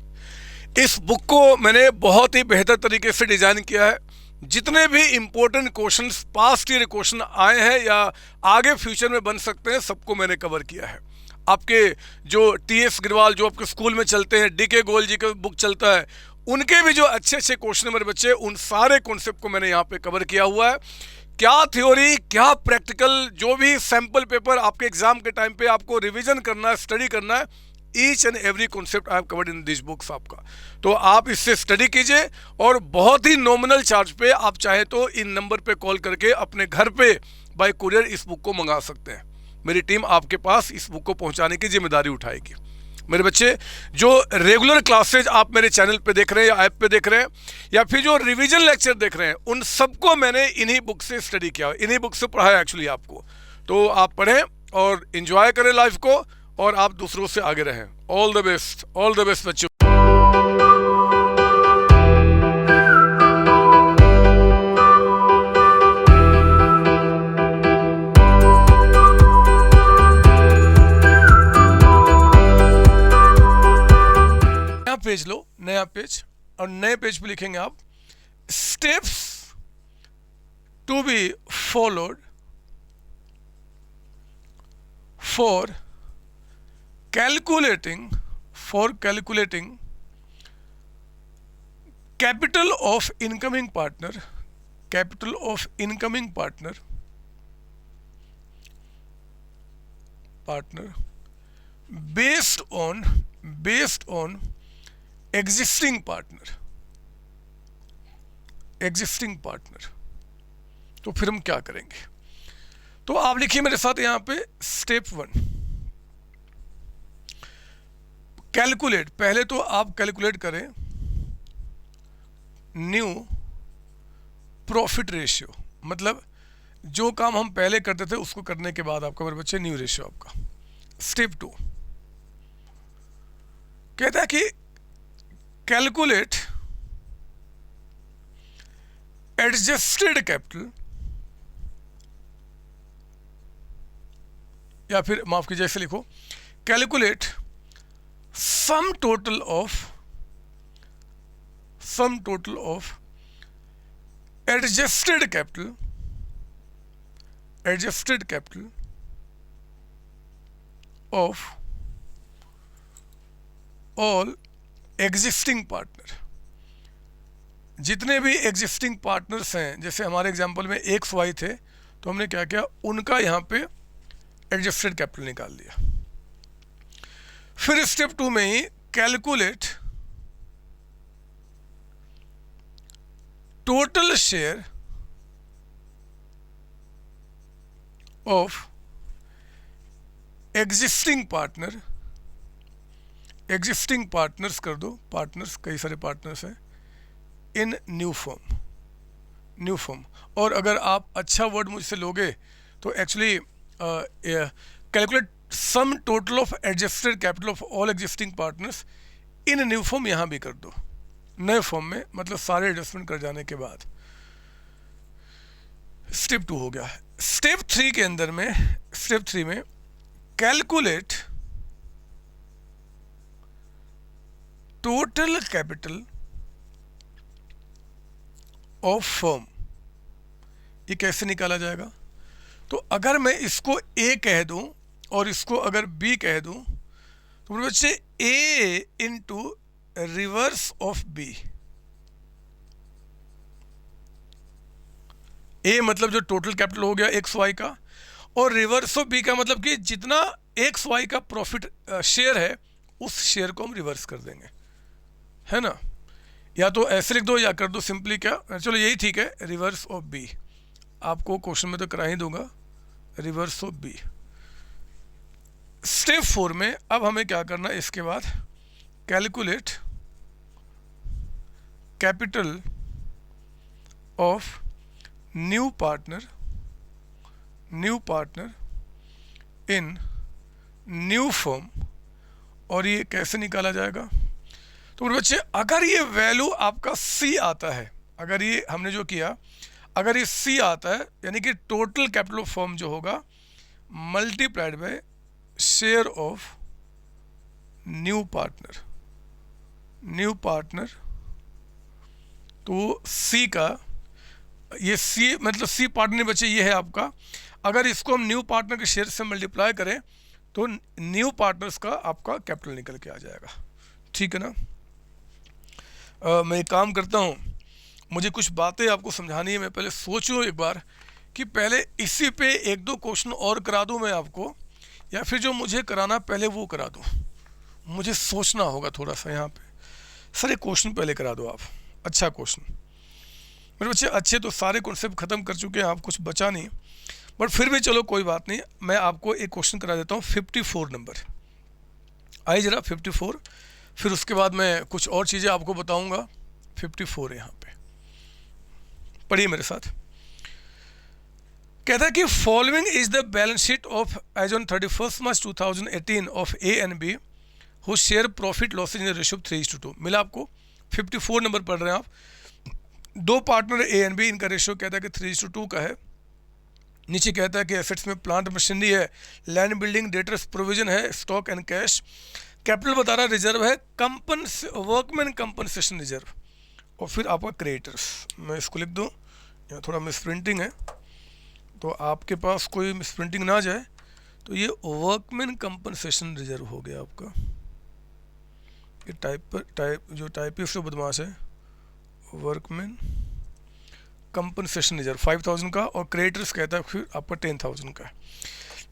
A: इस बुक को मैंने बहुत ही बेहतर तरीके से डिज़ाइन किया है। जितने भी important questions, past year question आए हैं या आगे फ्यूचर में बन सकते हैं, सबको मैंने कवर किया है। आपके जो टीएस ग्रवाल जो आपके स्कूल में चलते हैं, डीके गोयल जी का बुक चलता है, उनके भी जो अच्छे अच्छे क्वेश्चन है मेरे बच्चे, उन सारे कॉन्सेप्ट को मैंने यहाँ पे कवर किया हुआ है। क्या थ्योरी, क्या प्रैक्टिकल, जो भी सैम्पल पेपर आपके एग्जाम के टाइम पे आपको रिविजन करना है, स्टडी करना है, each and every concept I have covered in this books आपका। तो आप इससे स्टडी कीजिए और बहुत ही नॉमिनल चार्ज पे आप चाहे तो इन नंबर पे कॉल करके अपने घर पे बाय कुरियर इस बुक को मंगा सकते हैं। मेरी टीम आपके पास इस बुक को पहुंचाने की जिम्मेदारी उठाएगी। मेरे बच्चे, जो रेगुलर क्लासेज आप मेरे चैनल पे देख रहे हैं या ऐप पे देख रहे हैं, या फिर जो रिवीजन लेक्चर देख रहे हैं, उन सबको मैंने इन्हीं बुक से स्टडी किया, इन्हीं बुक से पढ़ाया एक्चुअली आपको। तो आप पढ़ें और एंजॉय करें लाइफ को, और आप दूसरों से आगे रहें। ऑल द बेस्ट बच्चों। नया पेज लो, नया पेज, और नए पेज पे लिखेंगे आप steps to be followed for calculating capital of incoming partner based on existing partner। तो फिर हम क्या करेंगे? तो आप लिखिए मेरे साथ यहाँ पे स्टेप 1, कैलकुलेट। पहले तो आप कैलकुलेट करें न्यू प्रॉफिट रेशियो, मतलब जो काम हम पहले करते थे उसको करने के बाद आपका मेरे बच्चे न्यू रेशियो आपका। स्टेप 2 कहता है कि कैलकुलेट एडजस्टेड कैपिटल, या फिर माफ कीजिए ऐसे लिखो, calculate sum total of sum total of adjusted capital of all existing partner. जितने भी एग्जिस्टिंग पार्टनर्स हैं, जैसे हमारे एग्जांपल में एक्स वाई थे, तो हमने क्या किया, उनका यहाँ पे एडजस्टेड कैपिटल निकाल लिया। फिर स्टेप 2 में ही calculate total share of existing partners कर दो, पार्टनर्स कई सारे पार्टनर्स हैं, इन न्यू फॉर्म। और अगर आप अच्छा वर्ड मुझसे लोगे तो actually calculate sum total of adjusted capital of all existing partners in new form यहाँ भी कर दो, नए फॉर्म में, मतलब सारे एडजस्टमेंट कर जाने के बाद। स्टेप 2 हो गया। स्टेप 3 के अंदर में, स्टेप 3 में calculate total capital of firm. ये कैसे निकाला जाएगा? तो अगर मैं इसको ए कह दूं और इसको अगर बी कह दूं, तो मेरे बच्चे ए इंटू रिवर्स ऑफ बी। ए मतलब जो टोटल कैपिटल हो गया एक्स वाई का, और रिवर्स ऑफ बी का मतलब कि जितना एक्स वाई का प्रॉफिट शेयर है, उस शेयर को हम रिवर्स कर देंगे, है ना। या तो ऐसे लिख दो या कर दो सिंपली, क्या, चलो यही ठीक है, रिवर्स ऑफ बी। आपको क्वेश्चन में तो करा ही दूंगा, रिवर्स ऑफ बी। स्टेप 4 में अब हमें क्या करना है, इसके बाद calculate capital of new partner in new firm. और ये कैसे निकाला जाएगा? तो मेरे बच्चे, अगर ये वैल्यू आपका सी आता है, अगर ये हमने जो किया, अगर ये सी आता है, यानी कि टोटल कैपिटल ऑफ फर्म जो होगा multiplied by share of new partner, तो सी का, ये सी मतलब सी पार्टनर बच्चे ये है आपका। अगर इसको हम न्यू पार्टनर के शेयर से मल्टीप्लाई करें तो न्यू पार्टनर्स का आपका कैपिटल निकल के आ जाएगा, ठीक है ना। मैं एक काम करता हूँ, मुझे कुछ बातें आपको समझानी है। मैं पहले सोच लूँ एक बार कि पहले इसी पे 1-2 क्वेश्चन और करा दूँ मैं आपको, या फिर जो मुझे कराना पहले वो करा दूँ। मुझे सोचना होगा थोड़ा सा यहाँ पे। सर एक क्वेश्चन पहले करा दो आप, अच्छा क्वेश्चन। मेरे बच्चे अच्छे तो सारे कॉन्सेप्ट ख़त्म कर चुके हैं, आप कुछ बचा नहीं, बट फिर भी चलो कोई बात नहीं, मैं आपको एक क्वेश्चन करा देता हूँ। 54 नंबर आइए ज़रा, 54। फिर उसके बाद मैं कुछ और चीज़ें आपको बताऊँगा। 54 है यहाँ पे, पढ़िए मेरे साथ। कहता है कि following is the balance sheet of as on 31 March 2018 of A and B who share profit losses in ratio 3:2। मिला आपको? 54 नंबर पढ़ रहे हैं आप। दो पार्टनर ए एंड बी, इनका रेशियो कहता है कि 3:2 का है। नीचे कहता है कि एसेट्स में प्लांट मशीनरी है, लैंड बिल्डिंग, डेटर्स प्रोविजन है, स्टॉक एंड कैश। कैपिटल बता रहा रिजर्व है, वर्कमैन कंपनसेशन रिजर्व, और फिर आपका क्रेडिटर्स। मैं इसको लिख दूँ, यहाँ थोड़ा मिसप्रिंटिंग है तो आपके पास कोई मिसप्रिंटिंग ना जाए। तो ये वर्कमैन कंपनसेशन रिजर्व हो गया आपका। ये जो टाइपिस्ट बदमाश है, वर्कमैन कंपनसेशन रिजर्व 5000 का, और क्रेडिटर्स कहता है फिर आपका 10,000 का।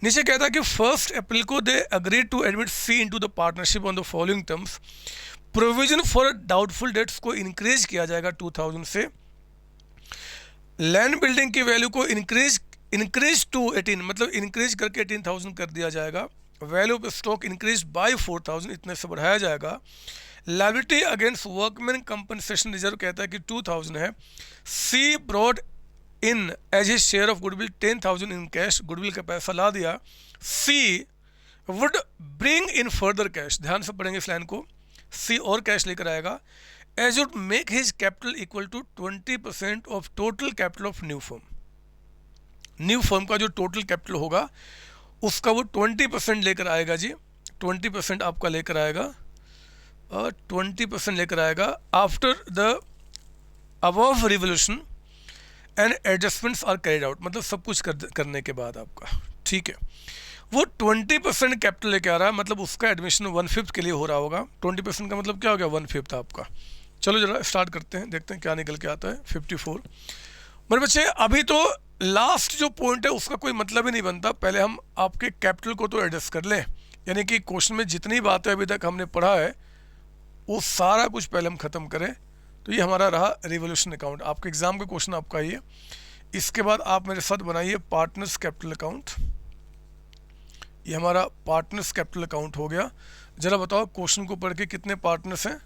A: नीचे कहता है कि 1 अप्रैल को they agreed to admit C into the partnership on the following terms. Provision for doubtful debts को इंक्रीज किया जाएगा 2000 से। लैंड बिल्डिंग की वैल्यू को इंक्रीज टू 18, मतलब इंक्रीज करके 18,000 कर दिया जाएगा। Value of stock increase by 4,000, इतने से बढ़ाया जाएगा। Liability against workman compensation reserve कहता है कि 2,000 है। C brought in as his share of goodwill 10,000 in cash, goodwill का पैसा ला दिया। C would bring in further cash, ध्यान से पढ़ेंगे इस लाइन को, सी और कैश लेकर आएगा। As would make his capital equal to 20% of total capital of new firm. New firm का जो टोटल कैपिटल होगा उसका वो 20% लेकर आएगा जी, 20% आपका लेकर आएगा, 20% लेकर आएगा after the above revaluation and adjustments are carried out, मतलब सब कुछ करने के बाद आपका, ठीक है। वो 20% कैपिटल लेके आ रहा है, मतलब उसका एडमिशन 1/5 के लिए हो रहा होगा। 20% का मतलब क्या हो गया, 1/5 आपका। चलो जरा स्टार्ट करते हैं, देखते हैं क्या निकल के आता है। 54 मेरे बच्चे, अभी तो लास्ट जो पॉइंट है उसका कोई मतलब ही नहीं बनता, पहले हम आपके कैपिटल को तो एडजस्ट कर लें, यानी कि क्वेश्चन में जितनी बातें अभी तक हमने पढ़ा है वो सारा कुछ पहले हम ख़त्म करें। तो ये हमारा रहा रिवोल्यूशन अकाउंट, आपके एग्जाम का क्वेश्चन आपका ये। इसके बाद आप मेरे साथ बनाइए पार्टनर्स कैपिटल अकाउंट। ये हमारा पार्टनर्स कैपिटल अकाउंट हो गया। ज़रा बताओ क्वेश्चन को पढ़ के कितने पार्टनर्स हैं।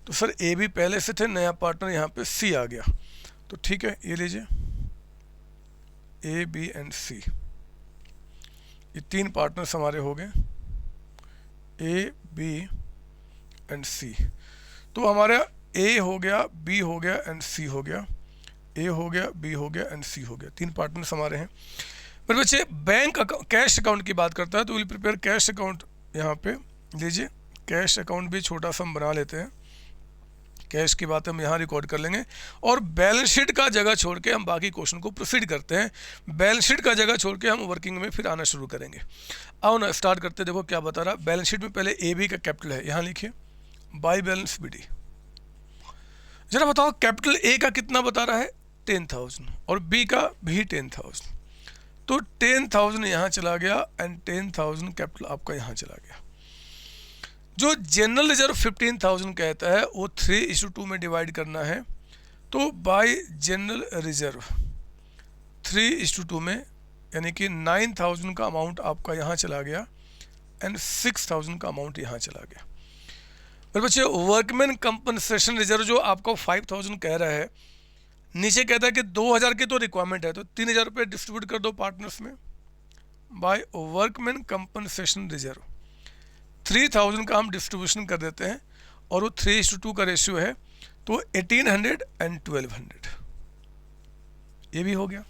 A: तो सर ए भी पहले से थे, नया पार्टनर यहाँ पे सी आ गया। तो ठीक है, ये लीजिए ए बी एंड सी, ये 3 पार्टनर्स हमारे हो गए, ए बी एंड सी। तो हमारा ए हो गया, बी हो गया एंड सी हो गया, ए हो गया, बी हो गया एंड सी हो गया, 3 पार्टनर्स हमारे हैं। मेरे बच्चे बैंक कैश अकाउंट की बात करता है तो विल प्रिपेयर कैश अकाउंट। यहाँ पे लीजिए कैश अकाउंट भी छोटा सा हम बना लेते हैं, कैश की बात हम यहाँ रिकॉर्ड कर लेंगे। और बैलेंस शीट का जगह छोड़ के हम बाकी क्वेश्चन को प्रोसीड करते हैं। बैलेंस शीट का जगह छोड़ के हम वर्किंग में फिर आना शुरू करेंगे। आओ ना स्टार्ट करते, देखो क्या बता रहा। बैलेंस शीट में पहले ए बी का कैपिटल है, यहाँ लिखिए बाई बैलेंस बी डी। जरा बताओ कैपिटल ए का कितना बता रहा है, 10,000, और बी का भी 10,000। तो 10,000 यहाँ चला गया एंड 10,000 कैपिटल आपका यहाँ चला गया। जो जनरल रिजर्व 15,000 कहता है वो 3:2 में डिवाइड करना है। तो बाय जनरल रिजर्व 3:2 में, यानी कि 9,000 का अमाउंट आपका यहाँ चला गया एंड 6,000 का अमाउंट यहाँ चला गया। फिर बच्चे वर्कमैन कंपनसेशन रिजर्व जो आपको 5,000 कह रहा है, नीचे कहता है कि 2,000 की तो रिक्वायरमेंट है, तो 3,000 रुपये डिस्ट्रीब्यूट कर दो पार्टनर्स में बाय वर्कमैन कंपनसेशन रिजर्व। 3,000 का हम डिस्ट्रीब्यूशन कर देते हैं और वो 3:2 का रेशियो है, तो 1,800 एंड 1,200 ये भी हो गया।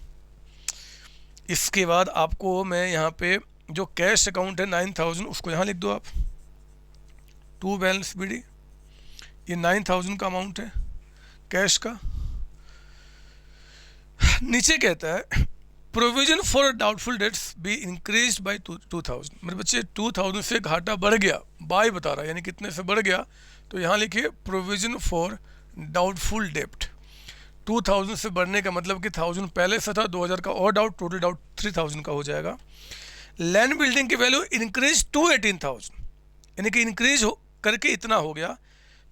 A: इसके बाद आपको मैं यहाँ पे जो कैश अकाउंट है 9,000 उसको यहाँ लिख दो आप, टू बैलेंस बी डी। ये 9,000 का अमाउंट है कैश का। नीचे कहता है provision for doubtful dates be increase by 2,000। मेरे बच्चे 2,000 से घाटा बढ़ गया, बाई बता रहा है, यानी कितने से बढ़ गया। तो यहाँ लिखिए प्रोविजन फॉर डाउटफुल डेप्ट। 2,000 से बढ़ने का मतलब कि 1,000 पहले से था, 2,000 का और डाउट, टोटल डाउट 3,000 का हो जाएगा। लैंड बिल्डिंग की वैल्यू इंक्रीज टू 18,000, यानी कि इंक्रीज करके इतना हो गया।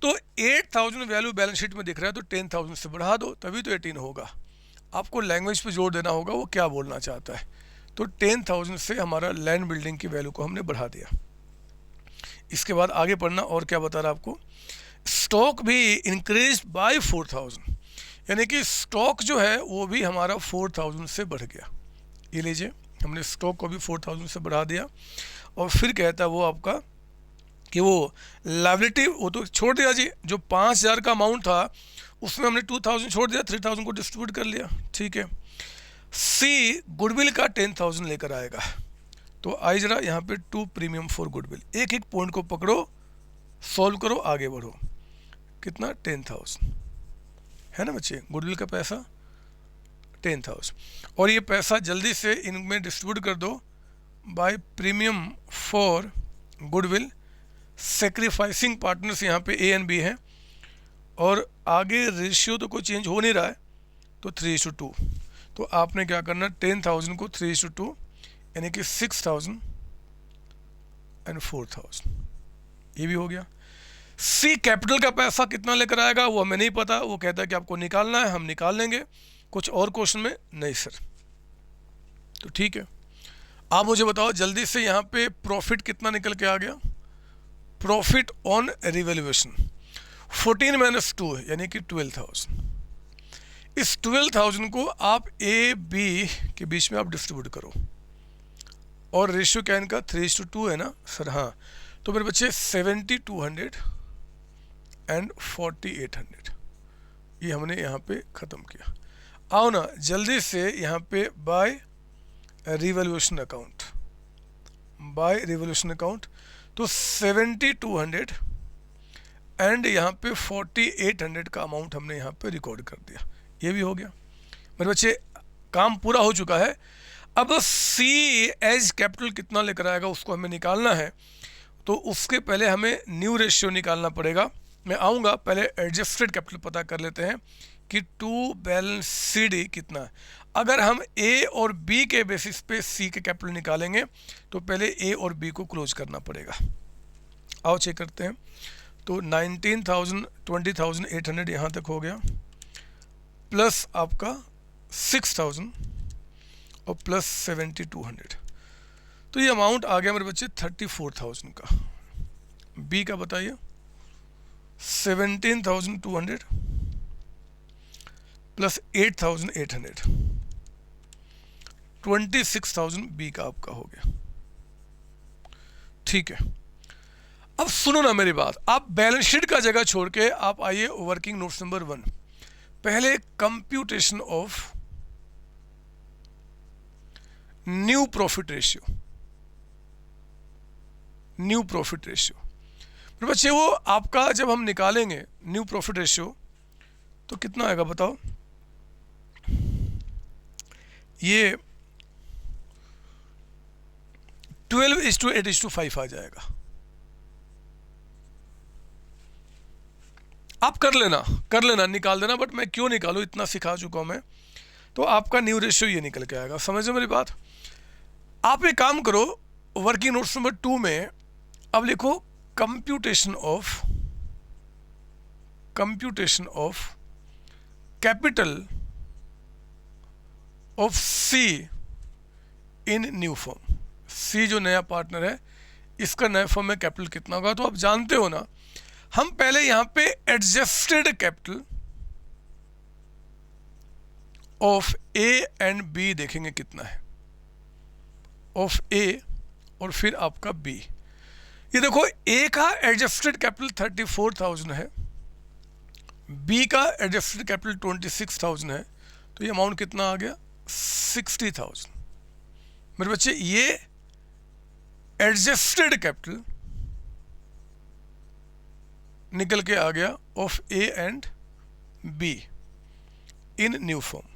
A: तो 8,000 वैल्यू बैलेंस शीट में दिख रहा है, तो 10,000 से बढ़ा दो तभी तो 18 होगा। आपको लैंग्वेज पे जोर देना होगा, वो क्या बोलना चाहता है। तो 10,000 से हमारा लैंड बिल्डिंग की वैल्यू को हमने बढ़ा दिया। इसके बाद आगे पढ़ना, और क्या बता रहा है आपको, स्टॉक भी इंक्रीज बाय 4,000, यानी कि स्टॉक जो है वो भी हमारा 4,000 से बढ़ गया। ये लीजिए हमने स्टॉक को भी 4,000 से बढ़ा दिया। और फिर कहता है वो आपका कि वो लायबिलिटी वो तो छोड़ दिया जी, जो 5,000 का अमाउंट था उसमें हमने 2,000 छोड़ दिया, 3,000 को डिस्ट्रीब्यूट कर लिया, ठीक है। सी गुडविल का 10,000 लेकर आएगा। तो आई जरा यहाँ पे 2 प्रीमियम फॉर गुडविल, एक एक पॉइंट को पकड़ो, सॉल्व करो, आगे बढ़ो। कितना, 10,000 है ना बच्चे, गुडविल का पैसा 10,000। और ये पैसा जल्दी से इनमें डिस्ट्रीब्यूट कर दो by premium for goodwill. Sacrificing partners यहाँ पे ए एंड बी हैं, और आगे रेशियो तो कोई चेंज हो नहीं रहा है, तो 3:2। तो आपने क्या करना, 10,000 को 3:2, यानी कि 6,000 एंड 4,000, ये भी हो गया। सी कैपिटल का पैसा कितना लेकर आएगा वो हमें नहीं पता, वो कहता है कि आपको निकालना है, हम निकाल लेंगे। कुछ और क्वेश्चन में नहीं सर, तो ठीक है। आप मुझे बताओ जल्दी से यहाँ पे प्रॉफिट कितना निकल के आ गया। प्रॉफिट ऑन रिवैल्यूएशन 14 - 2 यानी कि 12,000। इस 12,000 को आप ए बी के बीच में आप डिस्ट्रीब्यूट करो, और रेशियो क्या इनका 3:2 है ना सर, हाँ। तो मेरे बच्चे 7,200 एंड 4,800 ये हमने यहाँ पे ख़त्म किया। आओ ना जल्दी से यहाँ पे by revaluation account, by revaluation account. तो 7,200 एंड यहाँ पे 4800 का अमाउंट हमने यहाँ पे रिकॉर्ड कर दिया। ये भी हो गया मेरे बच्चे, काम पूरा हो चुका है। अब सी एज कैपिटल कितना लेकर आएगा उसको हमें निकालना है, तो उसके पहले हमें न्यू रेशियो निकालना पड़ेगा। मैं आऊँगा, पहले एडजस्टेड कैपिटल पता कर लेते हैं कि टू बैलेंस सी डी कितना है। अगर हम ए और बी के बेसिस पे सी के कैपिटल निकालेंगे तो पहले ए और बी को क्लोज करना पड़ेगा। आओ चेक करते हैं। तो 19,000 20,800 यहाँ तक हो गया, प्लस आपका 6,000 और प्लस 7,200, तो ये अमाउंट आ गया मेरे बच्चे 34,000 का। बी का बताइए 17,200 प्लस 8,800, 26,000 बी का आपका हो गया। ठीक है, अब सुनो ना मेरी बात, आप बैलेंस शीट का जगह छोड़ के आप आइए वर्किंग नोट्स नंबर 1। पहले computation of new profit ratio, new profit ratio मेरे बच्चे, वो आपका जब हम निकालेंगे न्यू प्रॉफिट रेशियो तो कितना आएगा बताओ। ये 12:8:5 आ जाएगा। आप कर लेना निकाल देना, बट मैं क्यों निकालूं, इतना सिखा चुका हूं मैं। तो आपका न्यू रेशियो ये निकल के आएगा। समझो मेरी बात। आप एक काम करो, वर्किंग नोट्स नंबर 2 में अब लिखो computation of capital of C in new firm. C जो नया पार्टनर है, इसका नया फॉर्म में कैपिटल कितना होगा। तो आप जानते हो ना, हम पहले यहां पे adjusted capital of A and B देखेंगे कितना है, ऑफ ए और फिर आपका बी। ये देखो, ए का एडजस्टेड कैपिटल 34,000 है, बी का एडजस्टेड कैपिटल 26,000 है, तो ये अमाउंट कितना आ गया 60,000। मेरे बच्चे, ये एडजस्टेड कैपिटल निकल के आ गया of A and be in new form.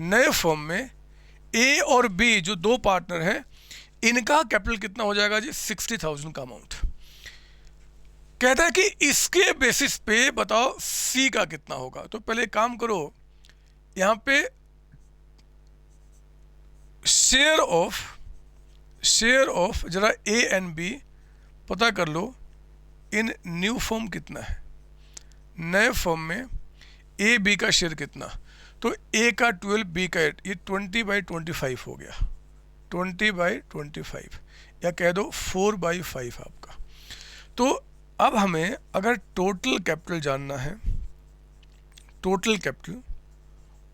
A: नए फॉर्म में ए और बी जो दो पार्टनर हैं, इनका कैपिटल कितना हो जाएगा जी 60,000 का अमाउंट। कहता है कि इसके बेसिस पे बताओ सी का कितना होगा। तो पहले काम करो, यहां पे शेयर ऑफ जरा ए एंड बी पता कर लो, इन न्यू फॉर्म कितना है। नए फॉर्म में ए बी का शेयर कितना, तो ए का 12 बी का 8, ये 20/25 हो गया, 20/25 या कह दो 4/5 आपका। तो अब हमें अगर टोटल कैपिटल जानना है, total capital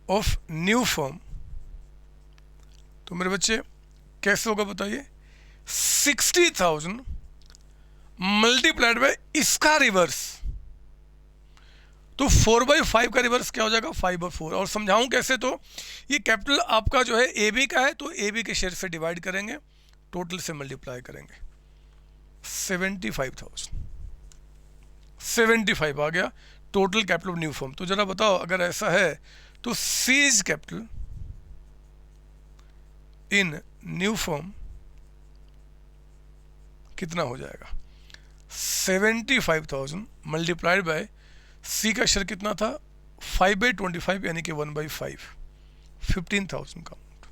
A: of new form, तो मेरे बच्चे कैसे होगा बताइए। 60,000 मल्टीप्लाइड बाय इसका रिवर्स, तो 4/5 का रिवर्स क्या हो जाएगा 5/4। और समझाऊं कैसे, तो ये कैपिटल आपका जो है ए बी का है, तो ए बी के शेयर से डिवाइड करेंगे, टोटल से मल्टीप्लाई करेंगे, 75 आ गया total capital of new form. तो जरा बताओ, अगर ऐसा है तो seize capital in new firm कितना हो जाएगा। 75,000 मल्टीप्लाइड बाय सी का शेयर कितना था 5/25 यानी कि 1/5, 15,000 का अमाउंट।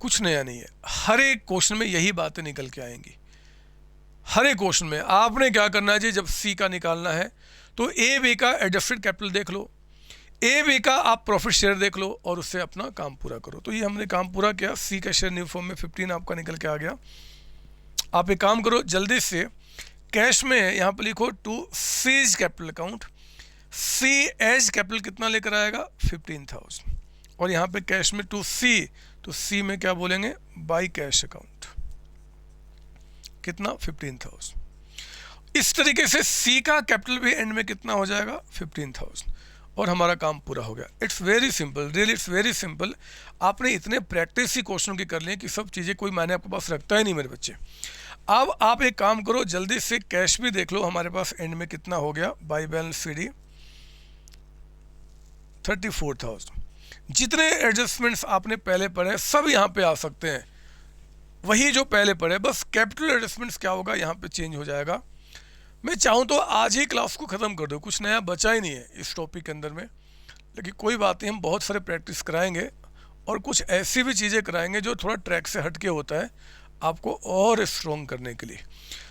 A: कुछ नया नहीं है, हर एक क्वेश्चन में यही बातें निकल के आएंगी। हर एक क्वेश्चन में आपने क्या करना है जी, जब सी का निकालना है तो ए बी का एडजस्टेड कैपिटल देख लो, ए बी का आप प्रॉफिट शेयर देख लो और उससे अपना काम पूरा करो। तो ये हमने काम पूरा किया। सी का शेयर न्यू फॉर्म में 15 आपका निकल के आ गया। आप एक काम करो, जल्दी से कैश में यहाँ पर लिखो to seize capital account. C as capital कितना लेकर आएगा 15,000, और यहाँ पे कैश में टू सी, तो सी में क्या बोलेंगे बाई कैश अकाउंट, कितना 15,000। इस तरीके से सी का कैपिटल भी एंड में कितना हो जाएगा 15,000, और हमारा काम पूरा हो गया। It's very simple, really it's very simple. आपने इतने प्रैक्टिस ही क्वेश्चन की कर लिए कि सब चीज़ें कोई मायने आपके पास रखता ही नहीं मेरे बच्चे। अब आप एक काम करो, जल्दी से कैश भी देख लो हमारे पास एंड में कितना हो गया। By balance CD 34,000। जितने एडजस्टमेंट्स आपने पहले पढ़े सब यहाँ पे आ सकते हैं, वही जो पहले पढ़े, बस कैपिटल एडजस्टमेंट्स क्या होगा यहाँ पे चेंज हो जाएगा। मैं चाहूँ तो आज ही क्लास को ख़त्म कर दूँ, कुछ नया बचा ही नहीं है इस टॉपिक के अंदर में, लेकिन कोई बात नहीं, हम बहुत सारे प्रैक्टिस कराएंगे और कुछ ऐसी भी चीज़ें कराएंगे जो थोड़ा ट्रैक से हट के होता है आपको और स्ट्रॉन्ग करने के लिए।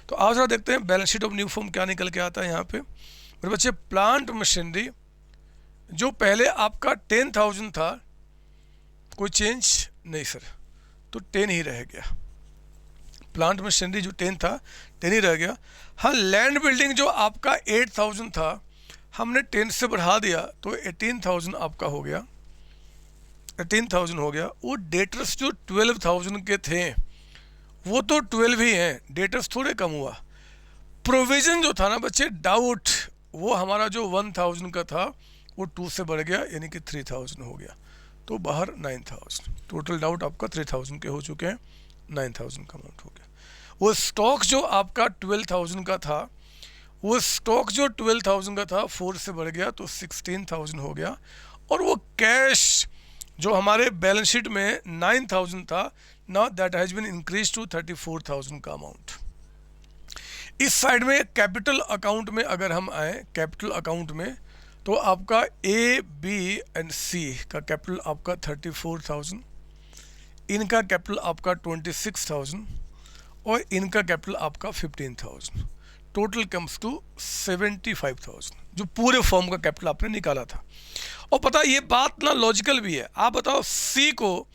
A: तो आज जरा देखते हैं balance sheet of new form क्या निकल के आता है यहाँ पे मेरे बच्चे। प्लांट मशीनरी जो पहले आपका 10,000 था, कोई चेंज नहीं सर, तो 10 ही रह गया। प्लांट मशीनरी जो 10 था 10 ही रह गया। हाँ, लैंड बिल्डिंग जो आपका 8,000 था हमने 10 से बढ़ा दिया तो 18,000 आपका हो गया, 18,000 हो गया। वो डेटर्स जो 12,000 के थे वो तो 12 ही हैं, डेटर्स थोड़े कम हुआ। प्रोविजन जो था ना बच्चे, डाउट, वो हमारा जो 1,000 का था वो 2 से बढ़ गया, यानी कि 3,000 हो गया, तो बाहर 9,000। टोटल डाउट आपका 3,000 के हो चुके हैं, 9,000 का अमाउंट हो गया। वो स्टॉक जो आपका 12,000 का था, वो स्टॉक जो 12,000 का था 4 से बढ़ गया तो 16,000 हो गया। और वो कैश जो हमारे बैलेंस शीट में 9,000 था, now that has been increase to 34,000 का अमाउंट। इस साइड में कैपिटल अकाउंट में अगर हम आए, कैपिटल अकाउंट में, तो आपका A, B एंड C का कैपिटल आपका 34,000, इनका कैपिटल आपका 26,000 और इनका कैपिटल आपका 15,000। टोटल कम्स टू 75,000 जो पूरे फॉर्म का कैपिटल आपने निकाला था। और पता ये बात ना लॉजिकल भी है। आप बताओ, C को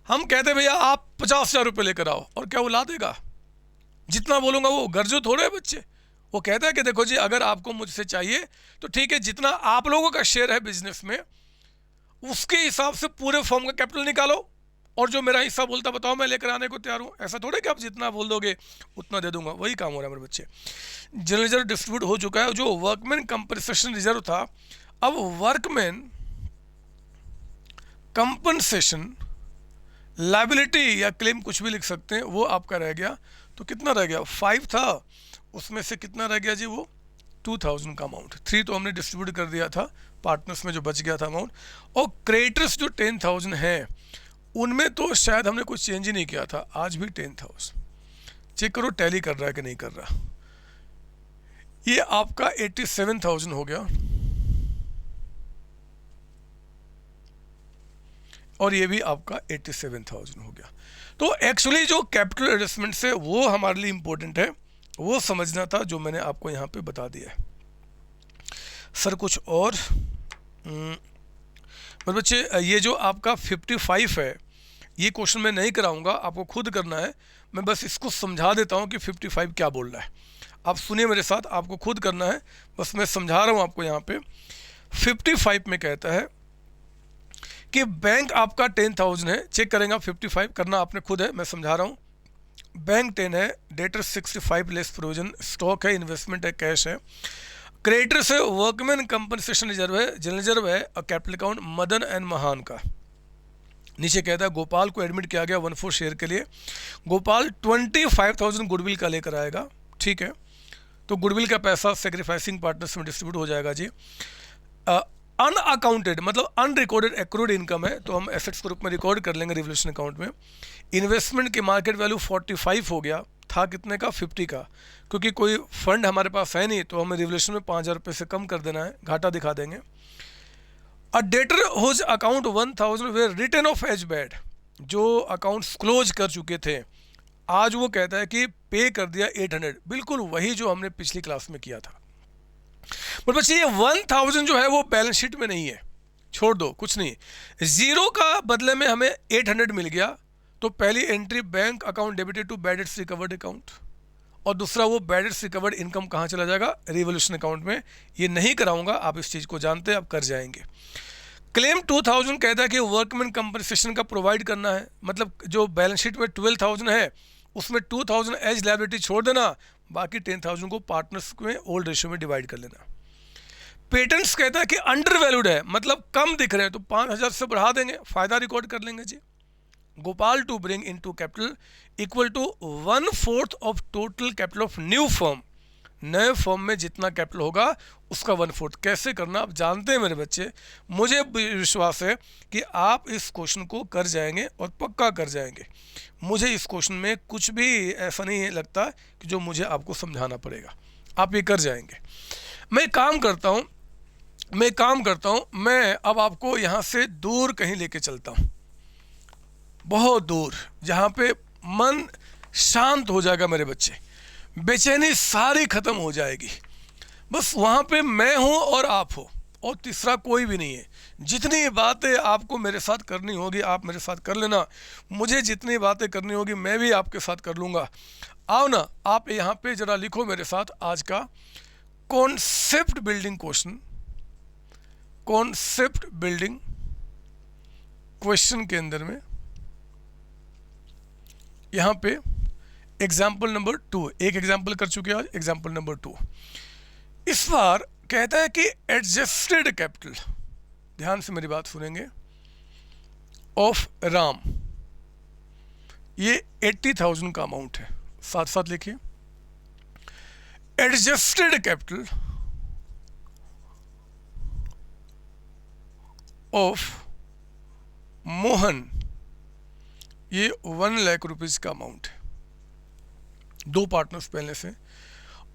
A: हम कहते हैं भैया आप 50,000 रुपये लेकर आओ, और क्या वो ला देगा? जितना बोलूँगा वो गर्जो थोड़े है बच्चे। वो कहता है कि देखो जी, अगर आपको मुझसे चाहिए तो ठीक है, जितना आप लोगों का शेयर है बिजनेस में उसके हिसाब से पूरे फॉर्म का कैपिटल निकालो, और जो मेरा हिस्सा बोलता बताओ, मैं लेकर आने को तैयार हूँ। ऐसा थोड़े कि आप जितना बोल दोगे उतना दे दूंगा। वही काम हो रहा है मेरे बच्चे। जनरल रिजर्व डिस्ट्रीब्यूट हो चुका है। जो वर्कमैन कंपनसेशन रिजर्व था, अब वर्कमैन कंपनसेशन लायबिलिटी या क्लेम कुछ भी लिख सकते हैं, वो आपका रह गया। तो कितना रह गया? 5 था, उसमें से कितना रह गया जी? वो 2,000 का अमाउंट। 3 तो हमने डिस्ट्रीब्यूट कर दिया था पार्टनर्स में, जो बच गया था अमाउंट। और क्रेडिटर्स जो 10,000 है उनमें तो शायद हमने कुछ चेंज ही नहीं किया था, आज भी 10,000। चेक करो टैली कर रहा है कि नहीं कर रहा। ये आपका 87,000 हो गया, और ये भी आपका 87,000 हो गया। तो एक्चुअली जो कैपिटल एडजस्टमेंट्स है वो हमारे लिए इंपॉर्टेंट है, वो समझना था, जो मैंने आपको यहाँ पे बता दिया है। सर कुछ और बच्चे, ये जो आपका 55 है, ये क्वेश्चन मैं नहीं कराऊंगा, आपको खुद करना है। मैं बस इसको समझा देता हूँ कि 55 क्या बोल रहा है। आप सुनिए मेरे साथ, आपको खुद करना है, बस मैं समझा रहा हूँ आपको। यहाँ पे 55 में कहता है कि बैंक आपका 10,000 है। चेक करेंगे आप, 55 करना आपने खुद है, मैं समझा रहा हूँ। बैंक 10 है, डेटर 65 लेस प्रोविजन, स्टॉक है, इन्वेस्टमेंट है, कैश है, क्रेडिटर्स है, वर्कमैन कंपनसेशन रिजर्व है, जनरल रिजर्व है, और कैपिटल अकाउंट मदन एंड महान का। नीचे कहता है गोपाल को एडमिट किया गया 1/4 शेयर के लिए। गोपाल 25,000 गुडविल का लेकर आएगा, ठीक है। तो गुडविल का पैसा सेक्रीफाइसिंग पार्टनर्स में डिस्ट्रीब्यूट हो जाएगा जी। अनअकाउंटेड मतलब अनरिकॉर्डेड एक्रूड इनकम है, तो हम एसेट्स के रूप में रिकॉर्ड कर लेंगे रिवोल्यूशन अकाउंट में। इन्वेस्टमेंट की मार्केट वैल्यू 45 हो गया, था कितने का? 50 का। क्योंकि कोई फंड हमारे पास है नहीं, तो हमें रिवोल्यूशन में 5,000 रुपये से कम कर देना है, घाटा दिखा देंगे। A debtor whose account 1,000 were written off as bad, जो अकाउंट्स क्लोज कर चुके थे, आज वो कहता है कि पे कर दिया 800, बिल्कुल वही जो हमने पिछली क्लास में किया था। पर बच्चे ये 1,000 जो है वो बैलेंस शीट में नहीं है, छोड़ दो, कुछ नहीं। जीरो का बदले में हमें 800 मिल गया, तो पहली entry bank account debited to bad debts recovered account, और दूसरा वो बैड डेट्स रिकवर्ड इनकम कहाँ चला जाएगा? रिवोल्यूशन अकाउंट में। ये नहीं कराऊंगा, आप इस चीज़ को जानते हैं, आप कर जाएंगे। क्लेम 2,000 कहता है कि वर्कमैन कंपनसेशन का प्रोवाइड करना है, मतलब जो बैलेंस शीट में 12,000 है उसमें 2,000 एज लायबिलिटी छोड़ देना, बाकी 10,000 को पार्टनर्स में ओल्ड रेशियो में डिवाइड कर लेना। पेटेंट्स कहता है कि अंडर वैल्यूड है, मतलब कम दिख रहे हैं, तो 5,000 से बढ़ा देंगे, फ़ायदा रिकॉर्ड कर लेंगे जी। Gopal to bring into capital equal to 1/4 of total capital of new firm. नए फर्म में जितना कैपिटल होगा उसका 1/4 कैसे करना आप जानते हैं मेरे बच्चे। मुझे विश्वास है कि आप इस क्वेश्चन को कर जाएंगे और पक्का कर जाएंगे। मुझे इस क्वेश्चन में कुछ भी ऐसा नहीं लगता कि जो मुझे आपको समझाना पड़ेगा, आप ये कर जाएंगे। मैं एक काम करता हूँ, मैं अब आपको यहाँ से दूर कहीं लेके चलता हूँ, बहुत दूर, जहाँ पे मन शांत हो जाएगा मेरे बच्चे, बेचैनी सारी खत्म हो जाएगी। बस वहाँ पे मैं हूँ और आप हो, और तीसरा कोई भी नहीं है। जितनी बातें आपको मेरे साथ करनी होगी आप मेरे साथ कर लेना, मुझे जितनी बातें करनी होगी मैं भी आपके साथ कर लूँगा। आओ ना, आप यहाँ पे ज़रा लिखो मेरे साथ आज का concept building question. Concept building question के अंदर में यहाँ पे एग्जाम्पल नंबर 2, एक एग्जाम्पल कर चुके हैं आज, एग्जाम्पल नंबर 2 इस बार कहता है कि एडजस्टेड कैपिटल, ध्यान से मेरी बात सुनेंगे, ऑफ राम, ये 80,000 का अमाउंट है, साथ साथ लिखिए। एडजस्टेड कैपिटल ऑफ मोहन, ये 1 लाख रुपीज़ का अमाउंट है, 2 पार्टनर्स पहले से,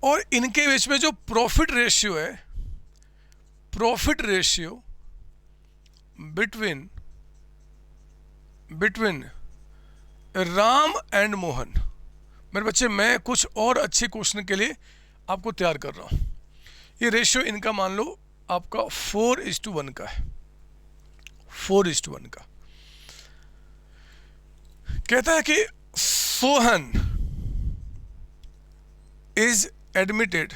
A: और इनके बीच में जो प्रॉफिट रेशियो है, profit ratio between Ram and Mohan. मेरे बच्चे मैं कुछ और अच्छे क्वेश्चन के लिए आपको तैयार कर रहा हूँ। ये रेशियो इनका मान लो आपका 4:1 का है, 4:1 का। कहता है कि Sohan is admitted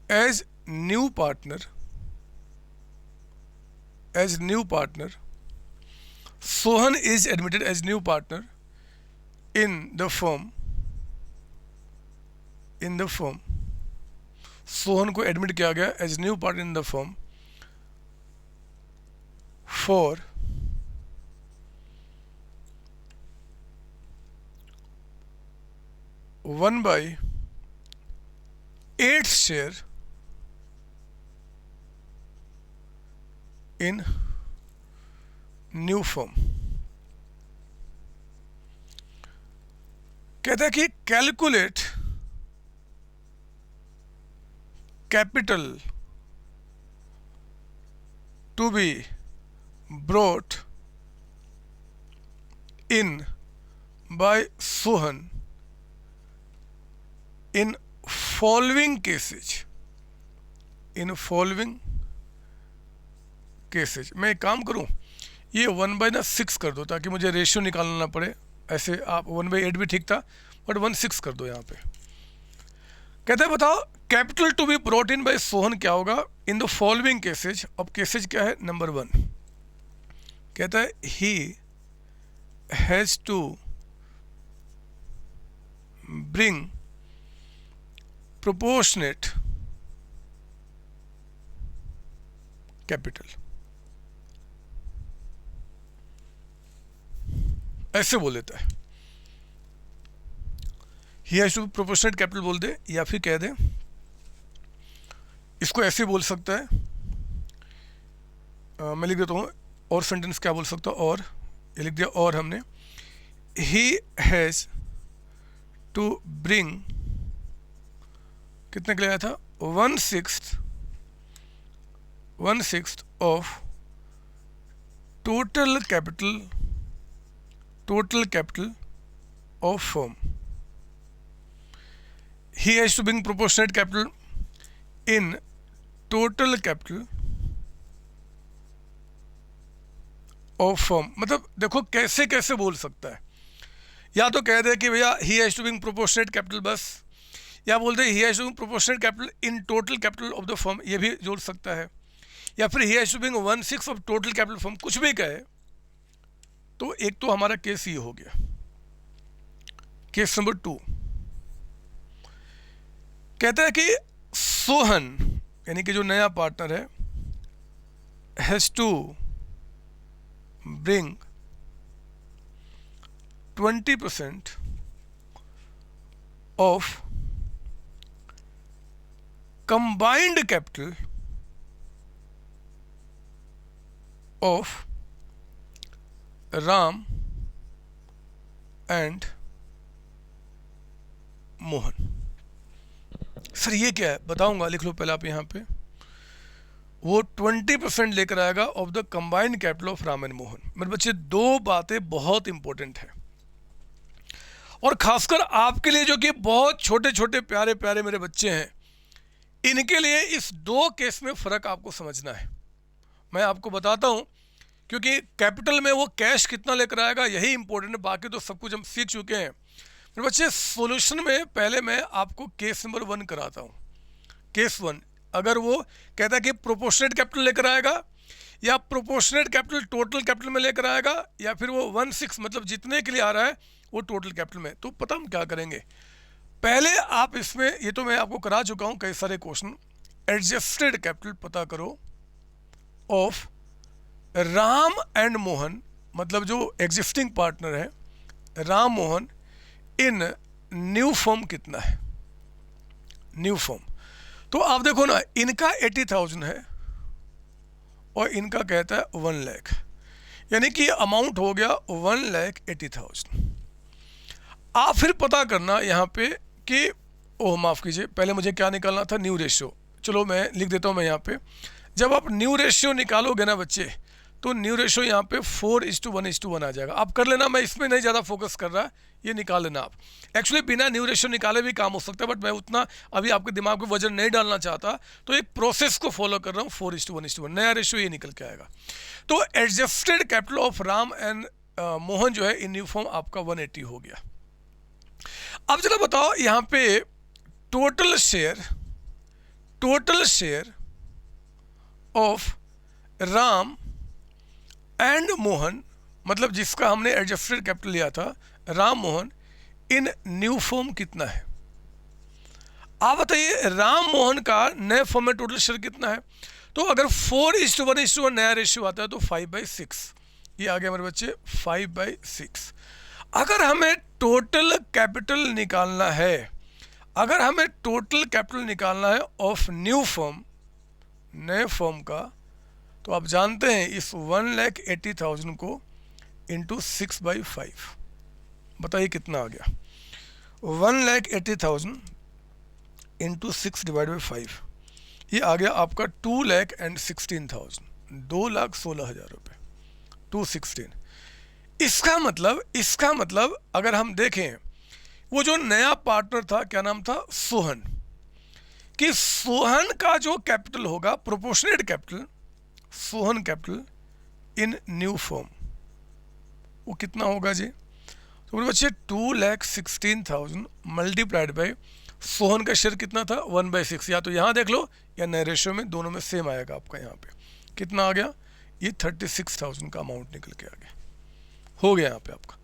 A: as new partner, Sohan is admitted as new partner in the firm, Sohan को एडमिट किया गया as new partner in the firm for 1/8 share in new firm. कहता है कि calculate capital to be brought in by Sohan in following cases, मैं एक काम करूं, ये 1/6 कर दो ताकि मुझे रेशियो निकालना ना पड़े। ऐसे आप 1/8 भी ठीक था, बट 1/6 कर दो यहाँ पे। कहते हैं बताओ capital to be brought in by Sohan क्या होगा इन द फॉलोइंग केसेज। अब केसेज क्या है, नंबर 1 कहता है he has to bring proportionate capital, ऐसे बोल देता है। He has to proportionate capital बोल दे, या फिर कह दे, इसको ऐसे बोल सकता है, मैं लिख देता हूँ, और सेंटेंस क्या बोल सकता हूँ, और ये लिख दिया, और हमने ही हैज टू ब्रिंग, कितने के लिए आया था, 1/6 of total capital of firm. He has to bring proportionate capital in total capital of firm. मतलब देखो कैसे कैसे बोल सकता है, या तो कह दे कि भैया he has to bring proportionate capital बस, या बोल दे he has to bring proportionate capital in total capital of the firm, ये भी जोड़ सकता है, या फिर he has to bring 1/6 of total capital firm, कुछ भी कहे। तो एक तो हमारा केस ये हो गया। केस नंबर 2 कहता है कि सोहन यानी कि जो नया पार्टनर है has to bring 20% of combined capital of Ram and Mohan. Sir ये क्या है बताऊंगा, लिख लो पहले आप यहाँ पे। वो 20% लेकर आएगा of the combined capital of Ram and Mohan. मेरे बच्चे दो बातें बहुत इंपॉर्टेंट है, और खासकर आपके लिए जो कि बहुत छोटे छोटे प्यारे प्यारे मेरे बच्चे हैं, इनके लिए इस दो केस में फ़र्क आपको समझना है। मैं आपको बताता हूँ, क्योंकि कैपिटल में वो कैश कितना लेकर आएगा यही इंपॉर्टेंट है, बाकी तो सब कुछ हम सीख चुके हैं। मेरे बच्चे सॉल्यूशन में पहले मैं आपको केस नंबर 1 कराता हूँ। केस 1, अगर वो कहता है कि प्रोपोर्शनेट कैपिटल लेकर आएगा, या प्रोपोर्शनेट कैपिटल टोटल कैपिटल में लेकर आएगा, या फिर वो 1/6 मतलब जितने के लिए आ रहा है वो टोटल कैपिटल में, तो पता हम क्या करेंगे। पहले आप इसमें, ये तो मैं आपको करा चुका हूँ कई सारे क्वेश्चन, एडजस्टेड कैपिटल पता करो ऑफ राम एंड मोहन, मतलब जो एग्जिस्टिंग पार्टनर है राम मोहन, इन न्यू फॉर्म कितना है, न्यू फॉर्म। तो आप देखो ना, इनका 80,000 है और इनका कहता है 1 लाख, यानी कि अमाउंट हो गया 1,80,000। आप फिर पता करना यहाँ पे कि ओह माफ़ कीजिए, पहले मुझे क्या निकालना था, न्यू रेशियो। चलो मैं लिख देता हूँ मैं यहाँ पे। जब आप न्यू रेशियो निकालोगे ना बच्चे, तो न्यू रेशियो यहाँ पे 4:1:1 आ जाएगा। आप कर लेना, मैं इसमें नहीं ज़्यादा फोकस कर रहा, ये निकाल लेना आप। एक्चुअली बिना न्यू रेशियो निकाले भी काम हो सकता है, बट मैं उतना अभी आपके दिमाग में वजन नहीं डालना चाहता, तो एक प्रोसेस को फॉलो कर रहा हूँ। 4:1:1 नया रेशियो ये निकल के आएगा। तो adjusted capital of Ram and Mohan जो है इन न्यू फॉर्म आपका 180 हो गया। अब जरा बताओ यहाँ पे total share of Ram and Mohan, मतलब जिसका हमने एडजस्टेड कैपिटल लिया था, राम मोहन इन न्यू फॉर्म कितना है। आप बताइए राम मोहन का नए फॉर्म में टोटल शेयर कितना है। तो अगर 4:1:1 नया रेशियो आता है तो 5/6, ये आ गया मेरे बच्चे 5/6। अगर हमें टोटल कैपिटल निकालना है, अगर हमें टोटल कैपिटल निकालना है ऑफ न्यू फॉर्म, नए फॉर्म का, तो आप जानते हैं इस 1,80,000 को इंटू 6/5, बताइए कितना आ गया। 1,80,000 इंटू 6/5, ये आ गया आपका 2,16,000, 2,16,000 रुपये, 216। इसका मतलब अगर हम देखें, वो जो नया पार्टनर था, क्या नाम था, सोहन, कि सोहन का जो कैपिटल होगा proportionate capital, Sohan capital in new form, वो कितना होगा जी। तो मेरे बच्चे 2,16,000 मल्टीप्लाइड बाई सोहन का शेयर कितना था 1/6, या तो यहाँ देख लो या नए रेशियो में, दोनों में सेम आएगा आपका। यहाँ पे कितना आ गया, ये 36,000 का अमाउंट निकल के आ गया, हो गया यहाँ पे आपका।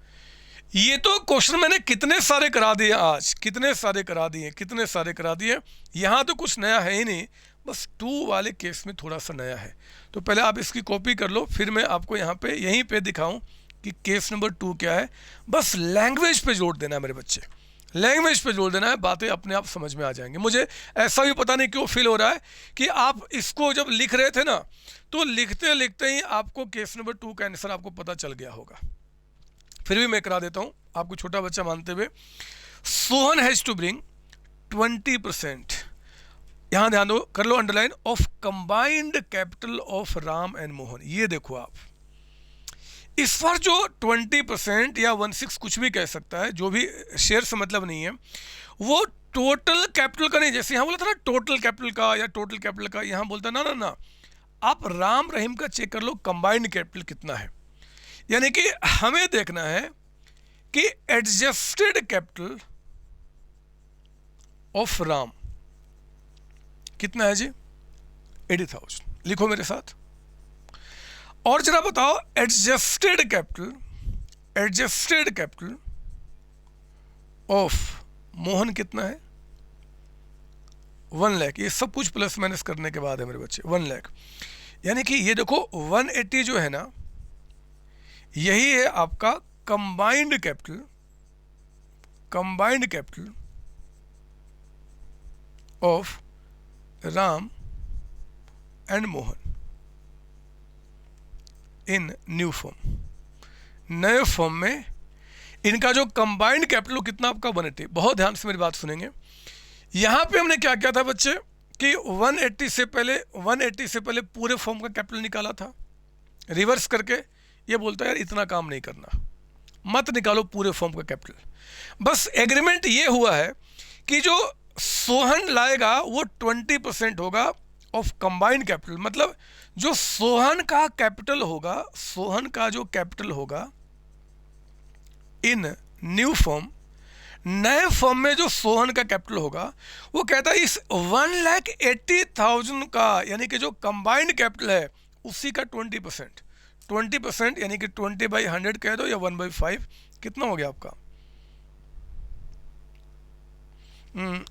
A: ये तो क्वेश्चन मैंने कितने सारे करा दिए आज, कितने सारे करा दिए। यहाँ तो कुछ नया है ही नहीं, बस 2 वाले केस में थोड़ा सा नया है। तो पहले आप इसकी कॉपी कर लो, फिर मैं आपको यहाँ पे यहीं पे दिखाऊं कि केस नंबर 2 क्या है। बस लैंग्वेज पे जोड़ देना है मेरे बच्चे, लैंग्वेज पे जोड़ देना है, बातें अपने आप समझ में आ जाएंगी। मुझे ऐसा भी पता नहीं क्यों फील हो रहा है कि आप इसको जब लिख रहे थे ना, तो लिखते लिखते ही आपको केस नंबर 2 का आंसर आपको पता चल गया होगा। फिर भी मैं करा देता हूँ आपको छोटा बच्चा मानते हुए। सोहन हैज टू ब्रिंग 20%, यहाँ ध्यान दो, कर लो underline, of combined capital of Ram and Mohan. ये देखो आप, इस पर जो 20% या 1/6 कुछ भी कह सकता है, जो भी शेयर से मतलब नहीं है, वो टोटल कैपिटल का नहीं। जैसे यहाँ बोला था ना टोटल कैपिटल का या टोटल कैपिटल का, यहाँ बोलता ना ना ना, आप राम रहीम का चेक कर लो कंबाइंड कैपिटल कितना है। यानी कि हमें देखना है कि एडजस्टेड कैपिटल ऑफ राम कितना है जी, 80,000। लिखो मेरे साथ। और जरा बताओ एडजस्टेड कैपिटल ऑफ मोहन कितना है, 1 लाख। ये सब कुछ प्लस माइनस करने के बाद है मेरे बच्चे 1 लाख। यानी कि ये देखो 180 जो है ना, यही है आपका combined capital of Ram and Mohan in new form. नए फॉर्म में इनका जो कंबाइंड कैपिटल कितना आपका 180। बहुत ध्यान से मेरी बात सुनेंगे। यहां पे हमने क्या किया था बच्चे कि 180 से पहले पूरे फॉर्म का कैपिटल निकाला था। रिवर्स करके ये बोलता है यार इतना काम नहीं करना, मत निकालो पूरे फॉर्म का कैपिटल। बस एग्रीमेंट ये हुआ है कि जो सोहन लाएगा वो 20% होगा ऑफ कंबाइंड कैपिटल। मतलब जो सोहन का जो कैपिटल होगा इन न्यू फॉर्म, नए फॉर्म में जो सोहन का कैपिटल होगा वो कहता है इस 1,80,000 का, यानी कि जो कंबाइंड कैपिटल है उसी का 20% यानी कि 20/100 कह दो या 1/5, कितना हो गया आपका?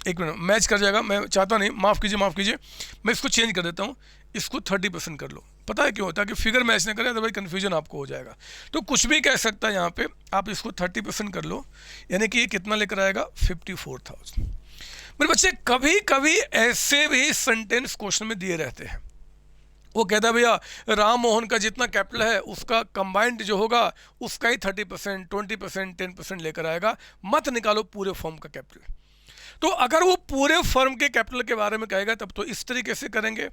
A: एक मिनट, मैच कर जाएगा। मैं चाहता नहीं, माफ़ कीजिए, मैं इसको चेंज कर देता हूँ, इसको 30% कर लो। पता है क्यों? होता है कि फिगर मैच ना करें, अदरवाइज कन्फ्यूजन आपको हो जाएगा। तो कुछ भी कह सकता है यहाँ पे, आप इसको 30% कर लो, यानी कि ये कितना लेकर आएगा? 54,000। मेरे बच्चे कभी कभी ऐसे भी सेंटेंस क्वेश्चन में दिए रहते हैं। वो कहता है भैया राम मोहन का जितना कैपिटल है उसका कंबाइंड जो होगा उसका ही 30%, 20%, 10% लेकर आएगा, मत निकालो पूरे फॉर्म का कैपिटल। तो अगर वो पूरे फर्म के कैपिटल के बारे में कहेगा तब तो इस तरीके से करेंगे।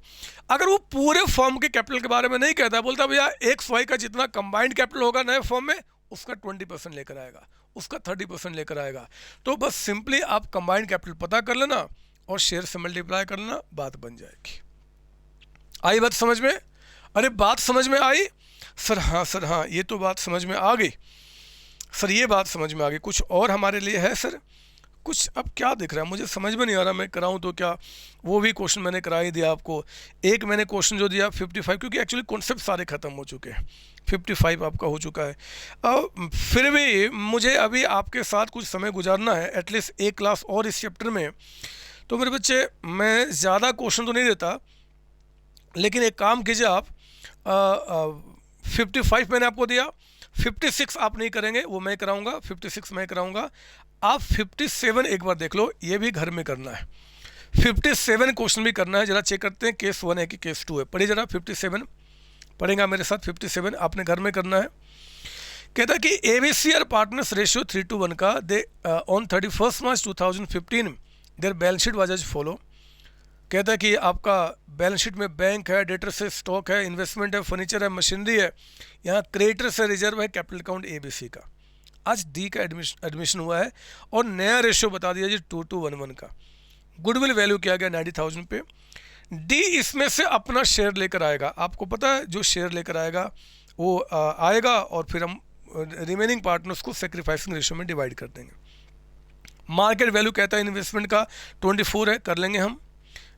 A: अगर वो पूरे फर्म के कैपिटल के बारे में नहीं कहता, बोलता भैया XY का जितना कंबाइंड कैपिटल होगा नए फर्म में उसका 20% लेकर आएगा, उसका 30% लेकर आएगा, तो बस सिंपली आप कंबाइंड कैपिटल पता कर लेना और शेयर से मल्टीप्लाई कर लेना, बात बन जाएगी। आई बात समझ में? अरे बात समझ में आई सर? हाँ, ये तो बात समझ में आ गई सर, ये बात समझ में आ गई। कुछ और हमारे लिए है सर? कुछ अब क्या दिख रहा है मुझे समझ में नहीं आ रहा, मैं कराऊं तो क्या? वो भी क्वेश्चन मैंने करा ही दिया आपको। एक मैंने क्वेश्चन जो दिया 55, क्योंकि एक्चुअली कॉन्सेप्ट सारे खत्म हो चुके हैं, 55 आपका हो चुका है। फिर भी मुझे अभी आपके साथ कुछ समय गुजारना है, एटलीस्ट एक क्लास और इस चैप्टर में। तो मेरे बच्चे मैं ज़्यादा क्वेश्चन तो नहीं देता, लेकिन एक काम कीजिए आप, 55 मैंने आपको दिया, 56 आप नहीं करेंगे, वो मैं कराऊंगा, 56 मैं कराऊंगा। आप 57 एक बार देख लो, ये भी घर में करना है। 57 क्वेश्चन भी करना है, जरा चेक करते हैं केस 1 है कि केस 2 है। पढ़िए जरा 57, पढ़ेगा मेरे साथ। 57 आपने घर में करना है। कहता है कि ABC आर पार्टनर्स रेशियो 3:1 का दे on 31 March 2015 their balance sheet was as follow. कहता है कि आपका बैलेंस शीट में बैंक है, डेटर से स्टॉक है, इन्वेस्टमेंट है, फर्नीचर है, मशीनरी है, यहाँ क्रेडिटर से रिजर्व है, कैपिटल अकाउंट ABC का। आज D का एडमिशन हुआ है और नया रेशियो बता दिया जी 2:1 का। गुडविल वैल्यू किया गया 90,000 पे। D इसमें से अपना शेयर लेकर आएगा। आपको पता है जो शेयर लेकर आएगा वो आएगा और फिर हम रिमेनिंग पार्टनर्स को सेक्रीफाइसिंग रेशियो में डिवाइड कर देंगे। मार्केट वैल्यू कहता है इन्वेस्टमेंट का 24 है, कर लेंगे हम,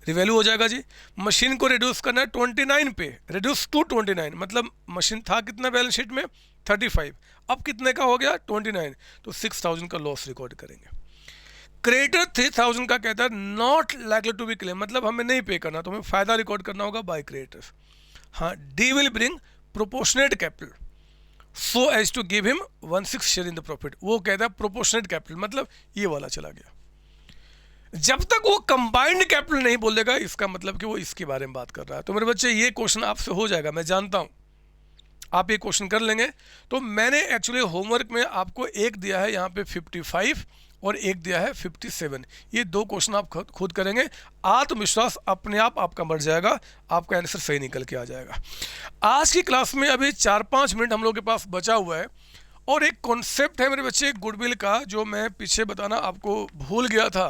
A: रिवैल्यू हो जाएगा जी। मशीन को रिड्यूस करना है 29 पे, रिड्यूस टू 29, मतलब मशीन था कितना बैलेंस शीट में 35, अब कितने का हो गया 29, तो 6,000 का लॉस रिकॉर्ड करेंगे। क्रेडिटर 3,000 का कहता है not likely to be claim, मतलब हमें नहीं पे करना, तो हमें फायदा रिकॉर्ड करना होगा बाय क्रेडिटर्स। हाँ, D will bring proportionate capital so as to give him 1/6 share in the profit. वो कहता है प्रोपोर्शनेट कैपिटल, मतलब ये वाला चला गया। जब तक वो कंबाइंड कैपिटल नहीं बोलेगा इसका मतलब कि वो इसके बारे में बात कर रहा है। तो मेरे बच्चे ये क्वेश्चन आपसे हो जाएगा, मैं जानता हूं आप ये क्वेश्चन कर लेंगे। तो मैंने एक्चुअली होमवर्क में आपको एक दिया है यहाँ पे 55 और एक दिया है 57, ये दो क्वेश्चन आप खुद करेंगे। आत्मविश्वास अपने आप आपका बढ़ जाएगा, आपका आंसर सही निकल के आ जाएगा। आज की क्लास में अभी 4-5 मिनट हम लोग के पास बचा हुआ है और एक कॉन्सेप्ट है मेरे बच्चे गुडविल का, जो मैं पीछे बताना आपको भूल गया था,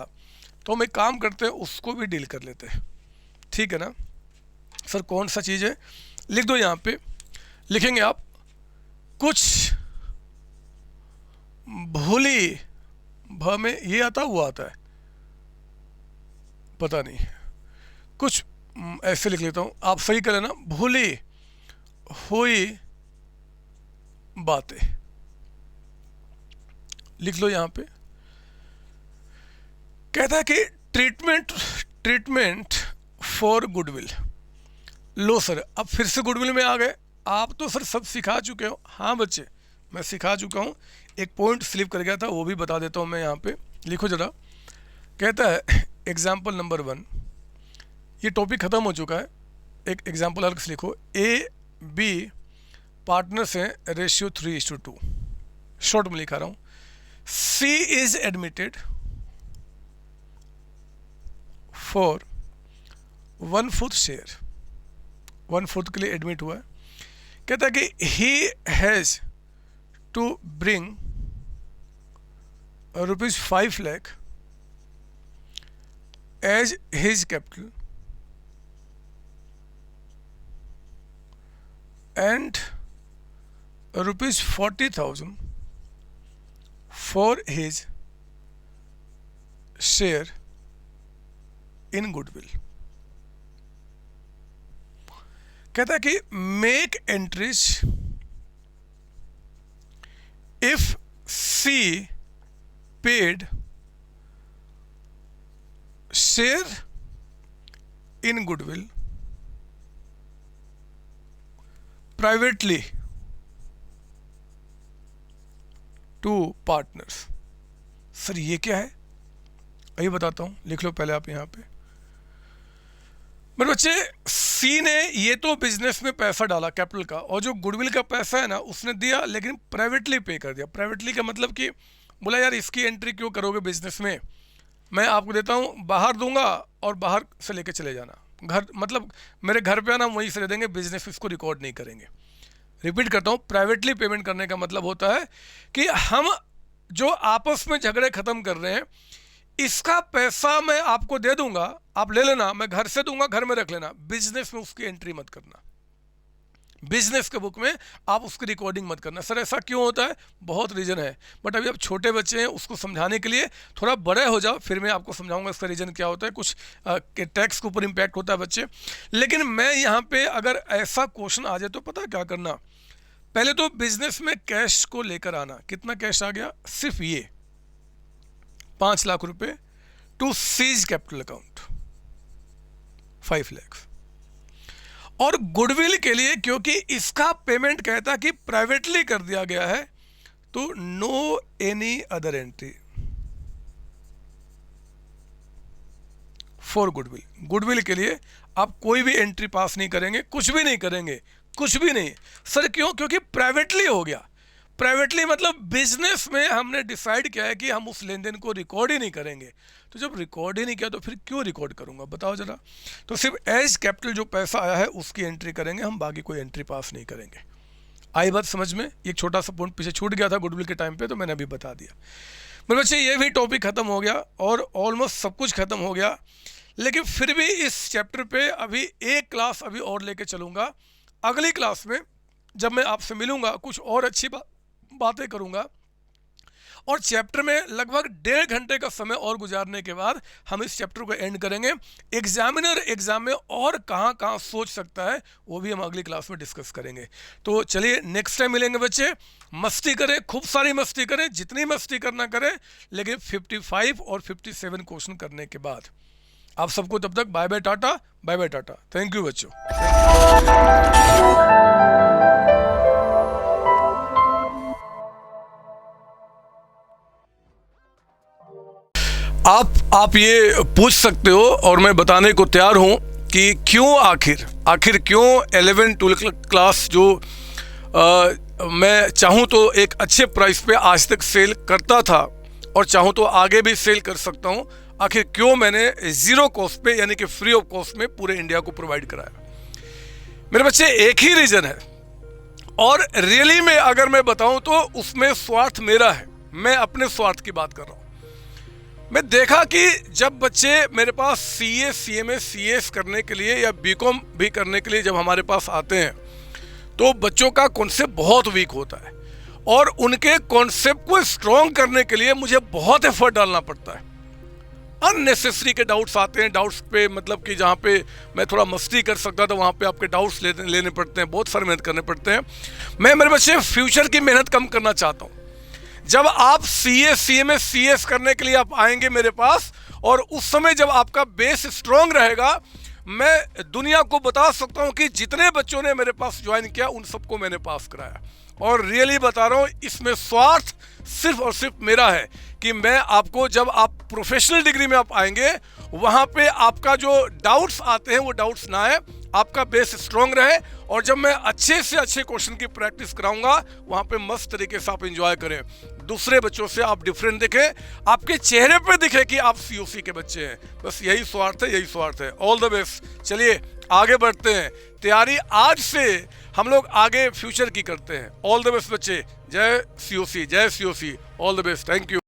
A: तो हम एक काम करते हैं उसको भी डील कर लेते हैं, ठीक है ना सर? कौन सा चीज़ है? लिख दो यहाँ पे, लिखेंगे आप कुछ भूली, भ में ये आता हुआ आता है, पता नहीं, कुछ ऐसे लिख लेता हूँ, आप सही कर लेना, भूली हुई बातें लिख लो यहाँ पे। कहता है कि treatment for goodwill. Low sir, अब फिर से गुडविल में आ गए, आप तो सर सब सिखा चुके हो। हाँ बच्चे, मैं सिखा चुका हूँ। एक पॉइंट स्लिप कर गया था, वो भी बता देता हूँ मैं यहाँ पे। लिखो ज़रा। कहता है एग्जाम्पल नंबर 1, ये टॉपिक ख़त्म हो चुका है। एक एग्जाम्पल अलग से लिखो। ए बी पार्टनर्स हैं, रेशियो 3:2। शॉर्ट में लिखा रहा हूँ। C is admitted for 1/4 share, 1/4 के लिए एडमिट हुआ है। कहता है कि he has to bring ₹5 lakh as his capital and ₹40,000 for his share in goodwill। कहता है कि make entries if C paid share in goodwill privately to partners. Sir ये क्या है, अभी बताता हूँ, लिख लो पहले आप यहाँ पे। मेरे बच्चे, सी ने ये तो बिजनेस में पैसा डाला कैपिटल का, और जो गुडविल का पैसा है ना उसने दिया, लेकिन प्राइवेटली पे कर दिया। प्राइवेटली का मतलब कि बोला यार इसकी एंट्री क्यों करोगे बिजनेस में, मैं आपको देता हूँ, बाहर दूंगा और बाहर से लेके चले जाना। घर मतलब मेरे घर पे आना, वहीं से दे देंगे, बिजनेस इसको रिकॉर्ड नहीं करेंगे। रिपीट करता हूँ, प्राइवेटली पेमेंट करने का मतलब होता है कि हम जो आपस में झगड़े खत्म कर रहे हैं, इसका पैसा मैं आपको दे दूंगा, आप ले लेना, मैं घर से दूंगा, घर में रख लेना, बिजनेस में उसकी एंट्री मत करना, बिजनेस के बुक में आप उसकी रिकॉर्डिंग मत करना। सर ऐसा क्यों होता है, बहुत रीज़न है, बट अभी आप छोटे बच्चे हैं, उसको समझाने के लिए थोड़ा बड़े हो जाओ, फिर मैं आपको समझाऊंगा इसका रीज़न क्या होता है। कुछ टैक्स के ऊपर इम्पैक्ट होता है बच्चे। लेकिन मैं यहाँ पे अगर ऐसा क्वेश्चन आ जाए तो पता क्या करना, पहले तो बिजनेस में कैश को लेकर आना। कितना कैश आ गया, सिर्फ ये 5 लाख रुपए to seize capital capital 5 lakh. और गुडविल के लिए क्योंकि इसका पेमेंट कहता कि प्राइवेटली कर दिया गया है, तो no any other entry for goodwill. Goodwill के लिए आप कोई भी एंट्री पास नहीं करेंगे, कुछ भी नहीं करेंगे, कुछ भी नहीं। सर क्यों, क्योंकि प्राइवेटली हो गया। प्राइवेटली मतलब बिजनेस में हमने डिसाइड किया है कि हम उस लेन देन को रिकॉर्ड ही नहीं करेंगे। तो जब रिकॉर्ड ही नहीं किया तो फिर क्यों रिकॉर्ड करूंगा, बताओ जरा। तो सिर्फ एज कैपिटल जो पैसा आया है उसकी एंट्री करेंगे हम, बाकी कोई एंट्री पास नहीं करेंगे। आई बात समझ में। एक छोटा सा पॉइंट पीछे छूट गया था गुडविल के टाइम पे, तो मैंने अभी बता दिया। मेरे बच्चे ये भी टॉपिक खत्म हो गया और ऑलमोस्ट सब कुछ खत्म हो गया, लेकिन फिर भी इस चैप्टर पे अभी एक क्लास अभी और लेके चलूँगा। अगली क्लास में जब मैं आपसे मिलूँगा कुछ और अच्छी बातें करूँगा, और चैप्टर में लगभग 1.5 घंटे का समय और गुजारने के बाद हम इस चैप्टर को एंड करेंगे। एग्जामिनर एग्जाम में और कहाँ कहाँ सोच सकता है वो भी हम अगली क्लास में डिस्कस करेंगे। तो चलिए नेक्स्ट टाइम मिलेंगे बच्चे। मस्ती करें, खूब सारी मस्ती करें, जितनी मस्ती करना करें, लेकिन 55 और 57 क्वेश्चन करने के बाद। आप सबको तब तक बाय बाय टाटा, बाय बाय टाटा। थैंक यू बच्चों। आप ये पूछ सकते हो और मैं बताने को तैयार हूँ कि क्यों आखिर क्यों 11-12 क्लास जो मैं चाहूँ तो एक अच्छे प्राइस पे आज तक सेल करता था और चाहूँ तो आगे भी सेल कर सकता हूँ, आखिर क्यों मैंने ज़ीरो कॉस्ट पे यानी कि फ्री ऑफ कॉस्ट में पूरे इंडिया को प्रोवाइड कराया। मेरे बच्चे एक ही रीज़न है, और रियली में अगर मैं बताऊँ तो उसमें स्वार्थ मेरा है, मैं अपने स्वार्थ की बात कर रहा हूँ। मैं देखा कि जब बच्चे मेरे पास CA, CMA, CS करने के लिए या BCom भी करने के लिए जब हमारे पास आते हैं तो बच्चों का कॉन्सेप्ट बहुत वीक होता है, और उनके कॉन्सेप्ट को स्ट्रॉन्ग करने के लिए मुझे बहुत एफर्ट डालना पड़ता है। अननेसेसरी के डाउट्स आते हैं, डाउट्स पे मतलब कि जहाँ पे मैं थोड़ा मस्ती कर सकता था वहाँ पे आपके डाउट्स लेने पड़ते हैं, बहुत सारी मेहनत करने पड़ते हैं। मैं मेरे बच्चे फ्यूचर की मेहनत कम करना चाहता हूँ। जब आप CA, CMA, CS करने के लिए आप आएंगे मेरे पास, और उस समय जब आपका बेस स्ट्रॉन्ग रहेगा, मैं दुनिया को बता सकता हूं कि जितने बच्चों ने मेरे पास ज्वाइन किया उन सबको मैंने पास कराया। और रियली बता रहा हूं, इसमें स्वार्थ सिर्फ और सिर्फ मेरा है कि मैं आपको, जब आप प्रोफेशनल डिग्री में आप आएंगे वहां पे आपका जो डाउट्स आते हैं वो डाउट्स ना आए, आपका बेस स्ट्रांग रहे। और जब मैं अच्छे से अच्छे क्वेश्चन की प्रैक्टिस कराऊंगा वहां पे मस्त तरीके से आप एंजॉय करें, दूसरे बच्चों से आप डिफरेंट दिखें, आपके चेहरे पे दिखे कि आप सीओसी के बच्चे हैं। बस यही स्वार्थ है, यही स्वार्थ है। All the best. चलिए आगे बढ़ते हैं, तैयारी आज से हम लोग आगे फ्यूचर की करते हैं। ऑल द बेस्ट बच्चे। जय सीओसी, जय COC. All the best. Thank you.